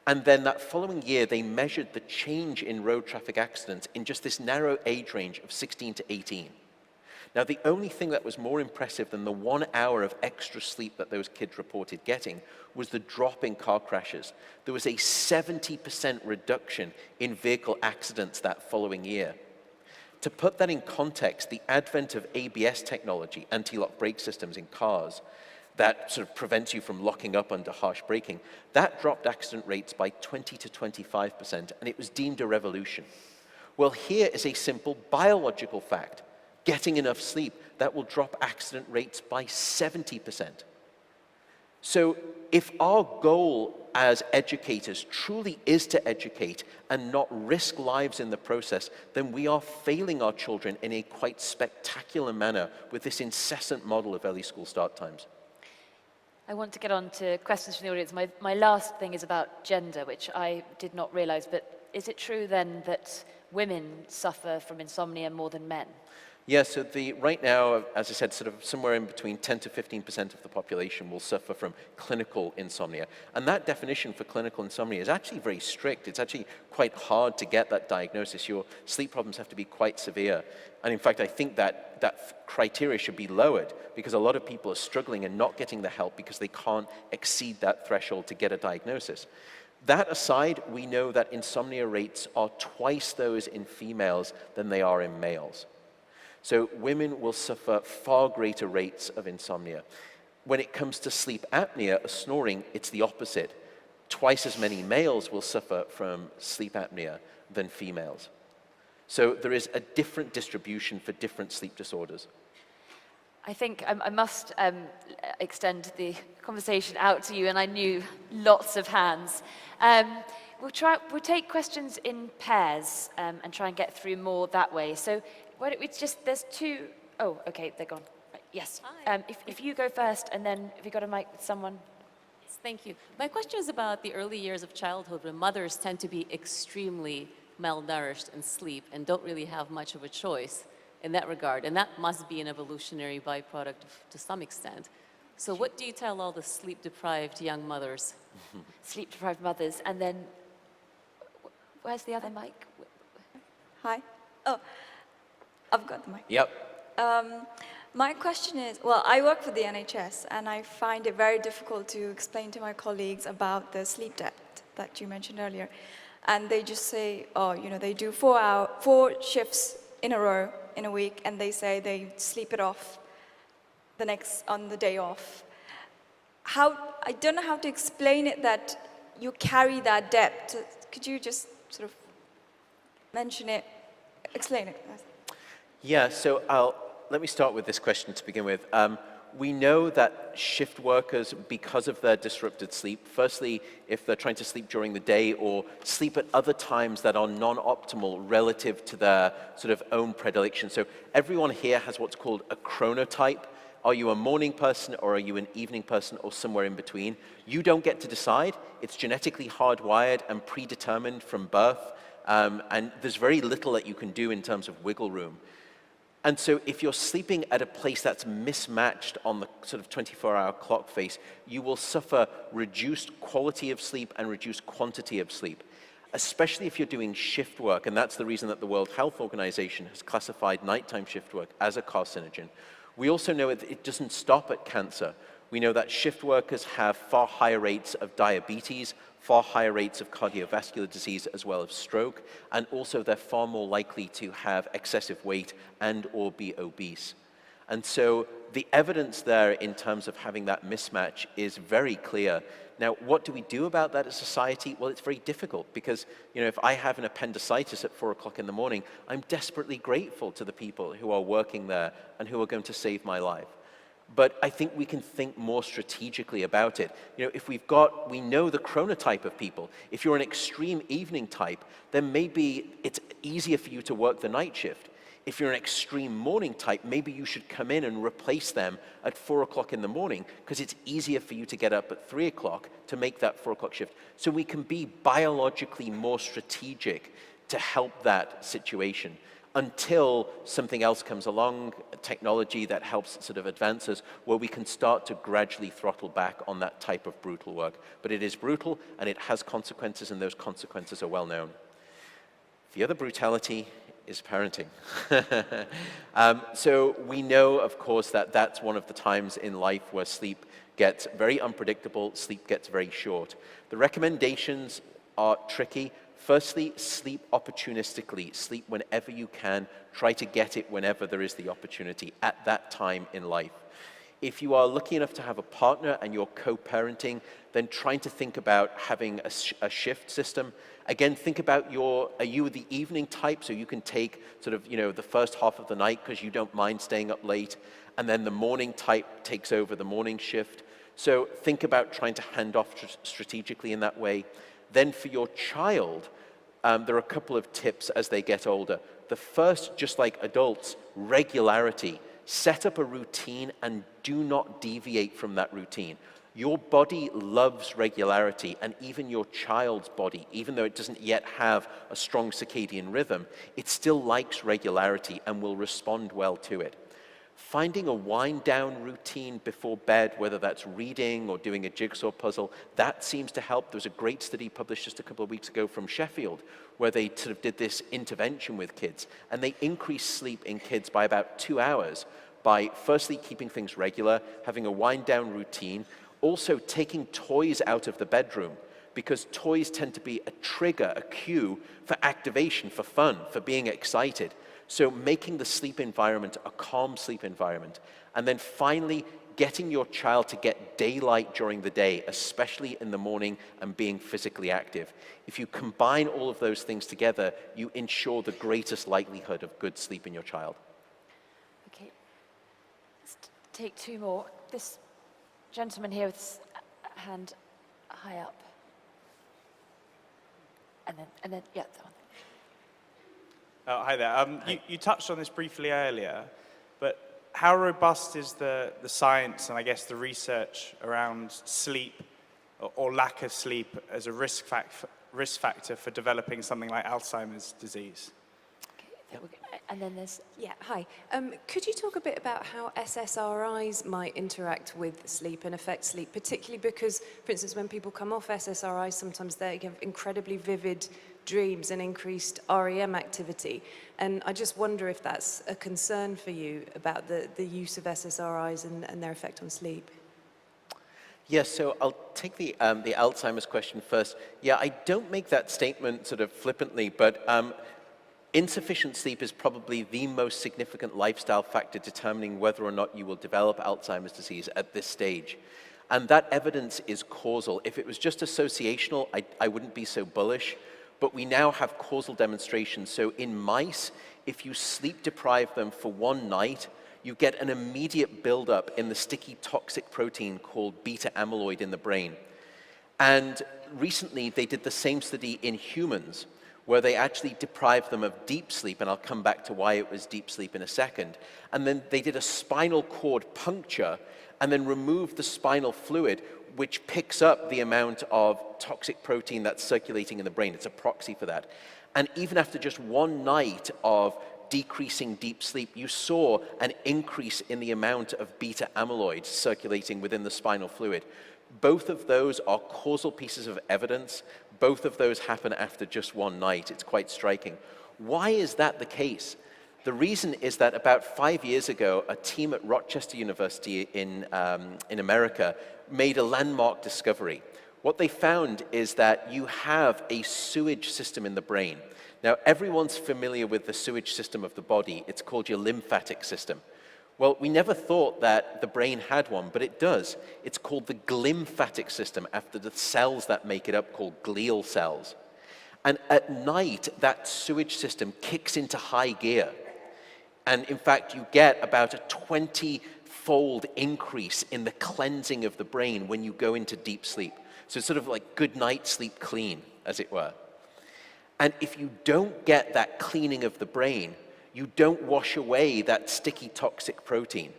And then that following year, they measured the change in road traffic accidents in just this narrow age range of 16 to 18. Now, the only thing that was more impressive than the 1 hour of extra sleep that those kids reported getting was the drop in car crashes. There was a 70% reduction in vehicle accidents that following year. To put that in context, the advent of ABS technology, anti-lock brake systems in cars, that sort of prevents you from locking up under harsh braking, that dropped accident rates by 20 to 25%, and it was deemed a revolution. Well, here is a simple biological fact. getting enough sleep, that will drop accident rates by 70%. So if our goal as educators truly is to educate and not risk lives in the process, then we are failing our children in a quite spectacular manner with this incessant model of early school start times. I want to get on to questions from the audience. My last thing is about gender, which I did not realize, but is it true then that women suffer from insomnia more than men? Yeah, so right now, as I said, sort of somewhere in between 10 to 15% of the population will suffer from clinical insomnia. And that definition for clinical insomnia is actually very strict. It's actually quite hard to get that diagnosis. Your sleep problems have to be quite severe. And in fact, I think that criteria should be lowered because a lot of people are struggling and not getting the help because they can't exceed that threshold to get a diagnosis. That aside, we know that insomnia rates are twice those in females than they are in males. So women will suffer far greater rates of insomnia. When it comes to sleep apnea or snoring, it's the opposite. Twice as many males will suffer from sleep apnea than females. So there is a different distribution for different sleep disorders. I think I must extend the conversation out to you, and I knew lots of hands. We'll take questions in pairs and try and get through more that way. So why don't we there's two, oh, okay, they're gone. Right, yes. Hi. If you go first, and then have you got a mic with someone? Yes, thank you. My question is about the early years of childhood when mothers tend to be extremely malnourished and sleep and don't really have much of a choice in that regard. And that must be an evolutionary byproduct to some extent. So what do you tell all the sleep-deprived young mothers? Sleep-deprived mothers, and then, where's the other mic? Hi. Oh, I've got the mic. Yep. My question is, well, I work for the NHS, and I find it very difficult to explain to my colleagues about the sleep debt that you mentioned earlier. And they just say, oh, you know, they do 4 shifts in a row in a week, and they say they sleep it off on the day off. I don't know how to explain it that you carry that debt. Could you just sort of mention it, explain it? Yeah, so let me start with this question to begin with. We know that shift workers, because of their disrupted sleep, firstly, if they're trying to sleep during the day or sleep at other times that are non-optimal relative to their sort of own predilection. So everyone here has what's called a chronotype. Are you a morning person or are you an evening person or somewhere in between? You don't get to decide. It's genetically hardwired and predetermined from birth. And there's very little that you can do in terms of wiggle room. And so if you're sleeping at a place that's mismatched on the sort of 24-hour clock face, you will suffer reduced quality of sleep and reduced quantity of sleep, especially if you're doing shift work. And that's the reason that the World Health Organization has classified nighttime shift work as a carcinogen. We also know that it doesn't stop at cancer. We know that shift workers have far higher rates of diabetes, far higher rates of cardiovascular disease as well as stroke, and also they're far more likely to have excessive weight and or be obese. And so the evidence there in terms of having that mismatch is very clear. Now, what do we do about that as society? Well, it's very difficult because, you know, if I have an appendicitis at 4 o'clock in the morning, I'm desperately grateful to the people who are working there and who are going to save my life. But I think we can think more strategically about it. You know, if we know the chronotype of people. If you're an extreme evening type, then maybe it's easier for you to work the night shift. If you're an extreme morning type, maybe you should come in and replace them at 4 o'clock in the morning because it's easier for you to get up at 3 o'clock to make that 4 o'clock shift. So we can be biologically more strategic to help that situation until something else comes along, technology that helps sort of advance us, where we can start to gradually throttle back on that type of brutal work. But it is brutal, and it has consequences, and those consequences are well known. The other brutality is parenting. So we know, of course, that that's one of the times in life where sleep gets very unpredictable, sleep gets very short. The recommendations are tricky. Firstly, sleep opportunistically. Sleep whenever you can. Try to get it whenever there is the opportunity at that time in life. If you are lucky enough to have a partner and you're co-parenting, then trying to think about having a shift system. Again, think about are you the evening type, so you can take sort of, the first half of the night because you don't mind staying up late, and then the morning type takes over the morning shift. So think about trying to hand off strategically in that way. Then for your child, there are a couple of tips as they get older. The first, just like adults, regularity. Set up a routine and do not deviate from that routine. Your body loves regularity, and even your child's body, even though it doesn't yet have a strong circadian rhythm, it still likes regularity and will respond well to it. Finding a wind-down routine before bed, whether that's reading or doing a jigsaw puzzle, that seems to help. There was a great study published just a couple of weeks ago from Sheffield, where they sort of did this intervention with kids, and they increased sleep in kids by about 2 hours by firstly keeping things regular, having a wind-down routine, also taking toys out of the bedroom, because toys tend to be a trigger, a cue for activation, for fun, for being excited. So making the sleep environment a calm sleep environment. And then finally, getting your child to get daylight during the day, especially in the morning, and being physically active. If you combine all of those things together, you ensure the greatest likelihood of good sleep in your child. Okay, let's take two more. This gentleman here with his hand high up. And then, yeah, that one. Oh, hi there. You touched on this briefly earlier, but how robust is the science and I guess the research around sleep or lack of sleep as a risk factor for developing something like Alzheimer's disease? And then there's... Yeah, hi. Could you talk a bit about how SSRIs might interact with sleep and affect sleep, particularly because, for instance, when people come off SSRIs, sometimes they have incredibly vivid dreams and increased REM activity. And I just wonder if that's a concern for you about the use of SSRIs and their effect on sleep. Yes, so I'll take the Alzheimer's question first. Yeah, I don't make that statement sort of flippantly, but insufficient sleep is probably the most significant lifestyle factor determining whether or not you will develop Alzheimer's disease at this stage. And that evidence is causal. If it was just associational, I wouldn't be so bullish. But we now have causal demonstrations. So in mice, if you sleep deprive them for one night, you get an immediate buildup in the sticky toxic protein called beta amyloid in the brain. And recently, they did the same study in humans, where they actually deprived them of deep sleep, and I'll come back to why it was deep sleep in a second. And then they did a spinal cord puncture and then removed the spinal fluid, which picks up the amount of toxic protein that's circulating in the brain. It's a proxy for that. And even after just one night of decreasing deep sleep, you saw an increase in the amount of beta amyloid circulating within the spinal fluid. Both of those are causal pieces of evidence. Both of those happen after just one night. It's quite striking. Why is that the case? The reason is that about 5 years ago, a team at Rochester University in America made a landmark discovery. What they found is that you have a sewage system in the brain. Now, everyone's familiar with the sewage system of the body. It's called your lymphatic system. Well, we never thought that the brain had one, but it does. It's called the glymphatic system, after the cells that make it up, called glial cells. And at night, that sewage system kicks into high gear. And in fact, you get about a 20-fold increase in the cleansing of the brain when you go into deep sleep. So it's sort of like good night, sleep clean, as it were. And if you don't get that cleaning of the brain, you don't wash away that sticky toxic protein.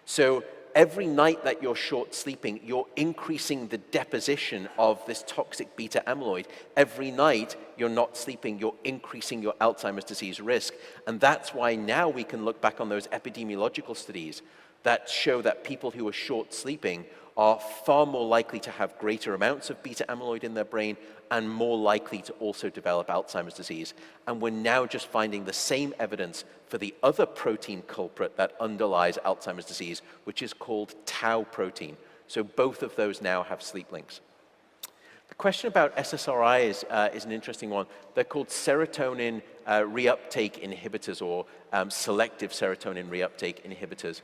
So every night that you're short sleeping, you're increasing the deposition of this toxic beta amyloid. Every night you're not sleeping, you're increasing your Alzheimer's disease risk. And that's why now we can look back on those epidemiological studies that show that people who are short sleeping are far more likely to have greater amounts of beta amyloid in their brain and more likely to also develop Alzheimer's disease. And we're now just finding the same evidence for the other protein culprit that underlies Alzheimer's disease, which is called tau protein. So both of those now have sleep links. The question about SSRIs is an interesting one. They're called serotonin reuptake inhibitors, or selective serotonin reuptake inhibitors.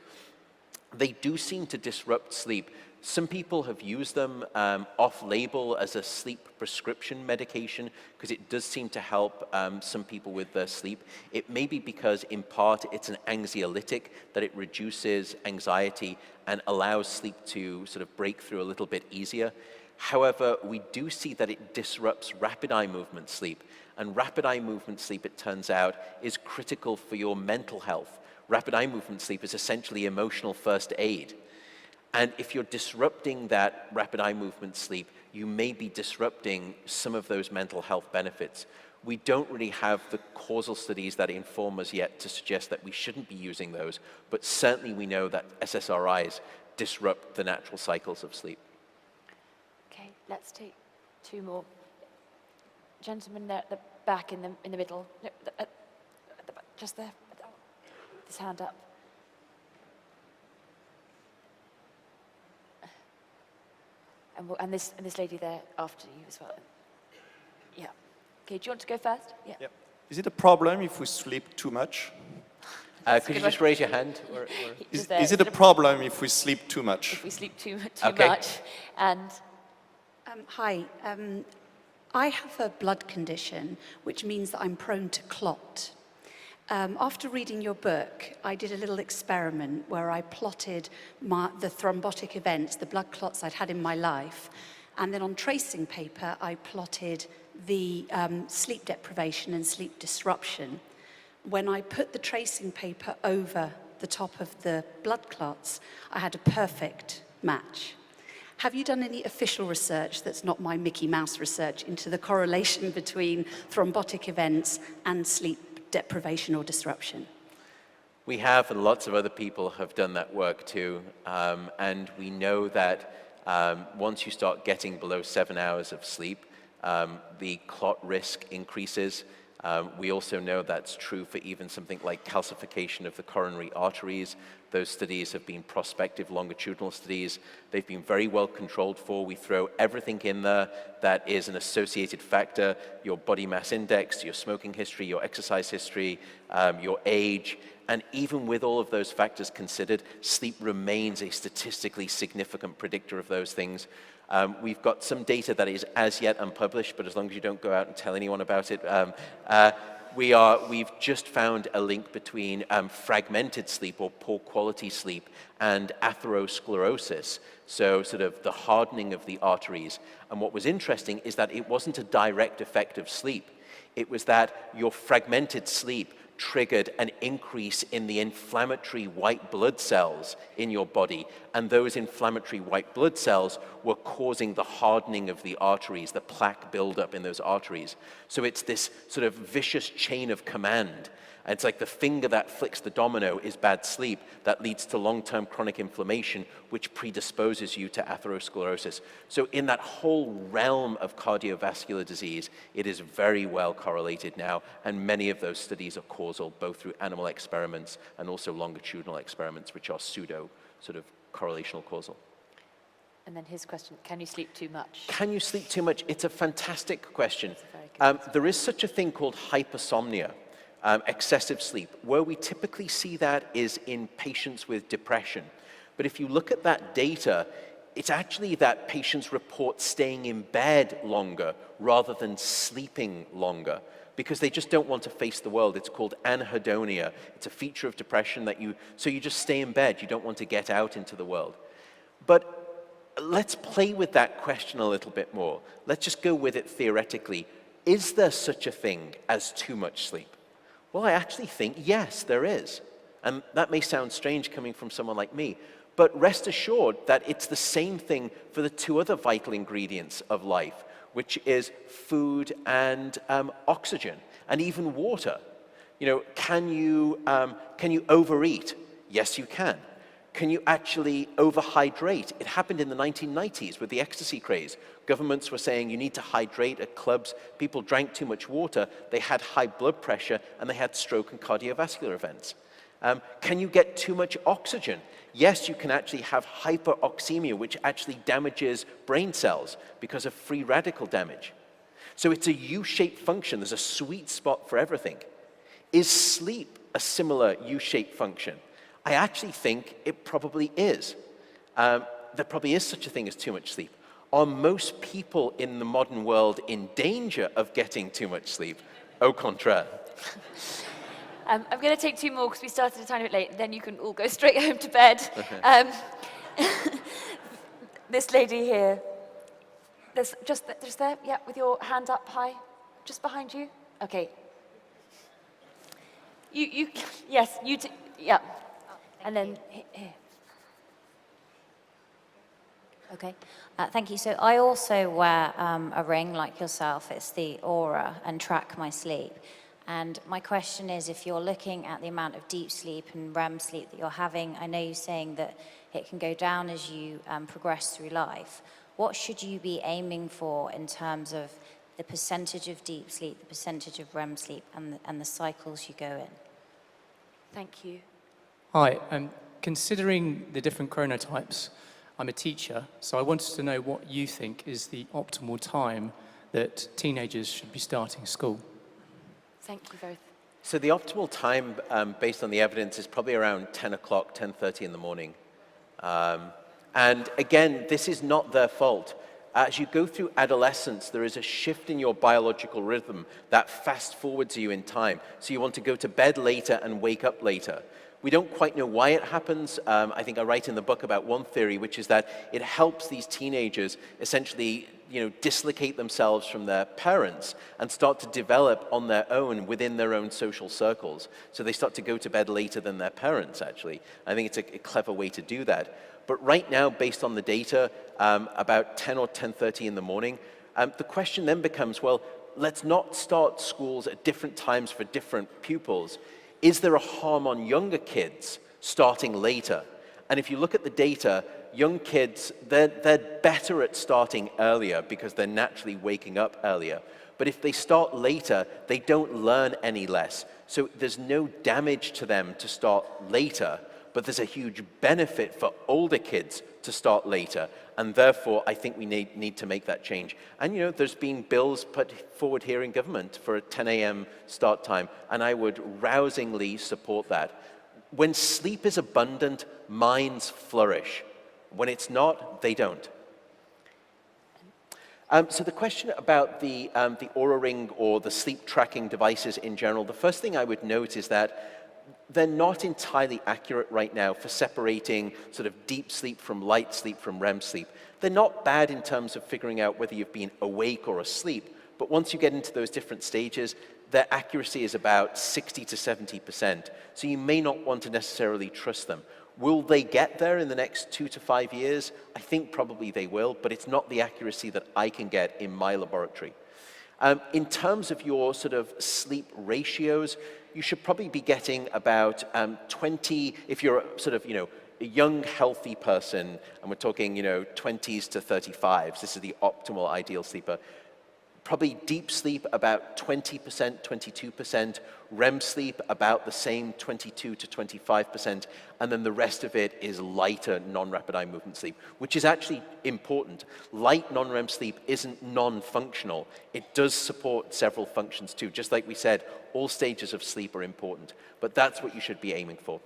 they do seem to disrupt sleep. Some people have used them off-label as a sleep prescription medication because it does seem to help some people with their sleep. It may be because, in part, it's an anxiolytic, that it reduces anxiety and allows sleep to sort of break through a little bit easier. However, we do see that it disrupts rapid eye movement sleep. And rapid eye movement sleep, it turns out, is critical for your mental health. Rapid eye movement sleep is essentially emotional first aid. And if you're disrupting that rapid eye movement sleep, you may be disrupting some of those mental health benefits. We don't really have the causal studies that inform us yet to suggest that we shouldn't be using those, but certainly we know that SSRIs disrupt the natural cycles of sleep. Okay, let's take two more. Gentleman there at the back in the middle. No, at the back, just there. His hand up. And this lady there after you as well. Yeah. Okay, do you want to go first? Yeah. Yep. Is it a problem if we sleep too much? Could you just raise your hand? Is it a problem if we sleep too much? If we sleep too Okay. much. And Hi. I have a blood condition, which means that I'm prone to clot. After reading your book, I did a little experiment where I plotted the thrombotic events, the blood clots I'd had in my life, and then on tracing paper, I plotted the sleep deprivation and sleep disruption. When I put the tracing paper over the top of the blood clots, I had a perfect match. Have you done any official research that's not my Mickey Mouse research into the correlation between thrombotic events and sleep deprivation or disruption? We have, and lots of other people have done that work too. And we know that once you start getting below 7 hours of sleep, the clot risk increases. We also know that's true for even something like calcification of the coronary arteries. Those studies have been prospective longitudinal studies. They've been very well controlled for. We throw everything in there that is an associated factor: your body mass index, your smoking history, your exercise history, your age. And even with all of those factors considered, sleep remains a statistically significant predictor of those things. We've got some data that is as yet unpublished, but as long as you don't go out and tell anyone about it, we've just found a link between fragmented sleep or poor quality sleep and atherosclerosis, so sort of the hardening of the arteries. And what was interesting is that it wasn't a direct effect of sleep. It was that your fragmented sleep triggered an increase in the inflammatory white blood cells in your body, and those inflammatory white blood cells were causing the hardening of the arteries, the plaque buildup in those arteries. So it's this sort of vicious chain of command. It's like the finger that flicks the domino is bad sleep that leads to long-term chronic inflammation, which predisposes you to atherosclerosis. So in that whole realm of cardiovascular disease, it is very well correlated now, and many of those studies are causal, both through animal experiments and also longitudinal experiments, which are pseudo sort of correlational causal. And then his question, can you sleep too much? Can you sleep too much? It's a fantastic question. That's a very good There is such a thing called hypersomnia. Excessive sleep. Where we typically see that is in patients with depression. But if you look at that data, it's actually that patients report staying in bed longer rather than sleeping longer because they just don't want to face the world. It's called anhedonia. It's a feature of depression that you just stay in bed. You don't want to get out into the world. But let's play with that question a little bit more. Let's just go with it theoretically. Is there such a thing as too much sleep? Well, I actually think, yes, there is. And that may sound strange coming from someone like me, but rest assured that it's the same thing for the two other vital ingredients of life, which is food and oxygen, and even water. You know, can you overeat? Yes, you can. Can you actually overhydrate? It happened in the 1990s with the ecstasy craze. Governments were saying you need to hydrate at clubs. People drank too much water. They had high blood pressure, and they had stroke and cardiovascular events. Can you get too much oxygen? Yes, you can actually have hyperoxemia, which actually damages brain cells because of free radical damage. So it's a U-shaped function. There's a sweet spot for everything. Is sleep a similar U-shaped function? I actually think it probably is. There probably is such a thing as too much sleep. Are most people in the modern world in danger of getting too much sleep? Au contraire. I'm going to take two more because we started a tiny bit late. Then you can all go straight home to bed. This lady here. There's just there, yeah, with your hand up high, just behind you. Okay. Yes, yeah. And then here. Okay, thank you. So I also wear a ring like yourself. It's the Aura, and track my sleep. And my question is, if you're looking at the amount of deep sleep and REM sleep that you're having, I know you're saying that it can go down as you progress through life. What should you be aiming for in terms of the percentage of deep sleep, the percentage of REM sleep, and the cycles you go in? Thank you. Hi, considering the different chronotypes, I'm a teacher, so I wanted to know what you think is the optimal time that teenagers should be starting school. Thank you both. So the optimal time, based on the evidence, is probably around 10 o'clock, 10:30 in the morning. And again, this is not their fault. As you go through adolescence, there is a shift in your biological rhythm that fast forwards you in time. So you want to go to bed later and wake up later. We don't quite know why it happens. I think I write in the book about one theory, which is that it helps these teenagers essentially, dislocate themselves from their parents and start to develop on their own within their own social circles. So they start to go to bed later than their parents, actually. I think it's a clever way to do that. But right now, based on the data, about 10 or 10:30 in the morning, the question then becomes, well, let's not start schools at different times for different pupils. Is there a harm on younger kids starting later? And if you look at the data, young kids, they're better at starting earlier because they're naturally waking up earlier. But if they start later, they don't learn any less. So there's no damage to them to start later, but there's a huge benefit for older kids to start later. And therefore, I think we need to make that change. And there's been bills put forward here in government for a 10 a.m. start time, and I would rousingly support that. When sleep is abundant, minds flourish. When it's not, they don't. So the question about the Oura Ring or the sleep tracking devices in general, the first thing I would note is that they're not entirely accurate right now for separating sort of deep sleep from light sleep from REM sleep. They're not bad in terms of figuring out whether you've been awake or asleep, but once you get into those different stages, their accuracy is about 60 to 70%. So you may not want to necessarily trust them. Will they get there in the next 2 to 5 years? I think probably they will, but it's not the accuracy that I can get in my laboratory. In terms of your sort of sleep ratios, you should probably be getting about 20, if you're sort of, a young, healthy person, and we're talking, 20s to 35s, this is the optimal ideal sleeper. Probably deep sleep about 20%, 22%, REM sleep about the same 22 to 25%, and then the rest of it is lighter non-rapid eye movement sleep, which is actually important. Light non-REM sleep isn't non-functional. It does support several functions too. Just like we said, all stages of sleep are important, but that's what you should be aiming for.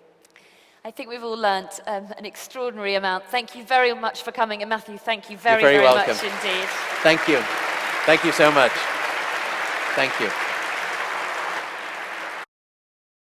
I think we've all learnt an extraordinary amount. Thank you very much for coming, and Matthew, thank you very, You're very very welcome. much indeed. Thank you. Thank you so much. Thank you.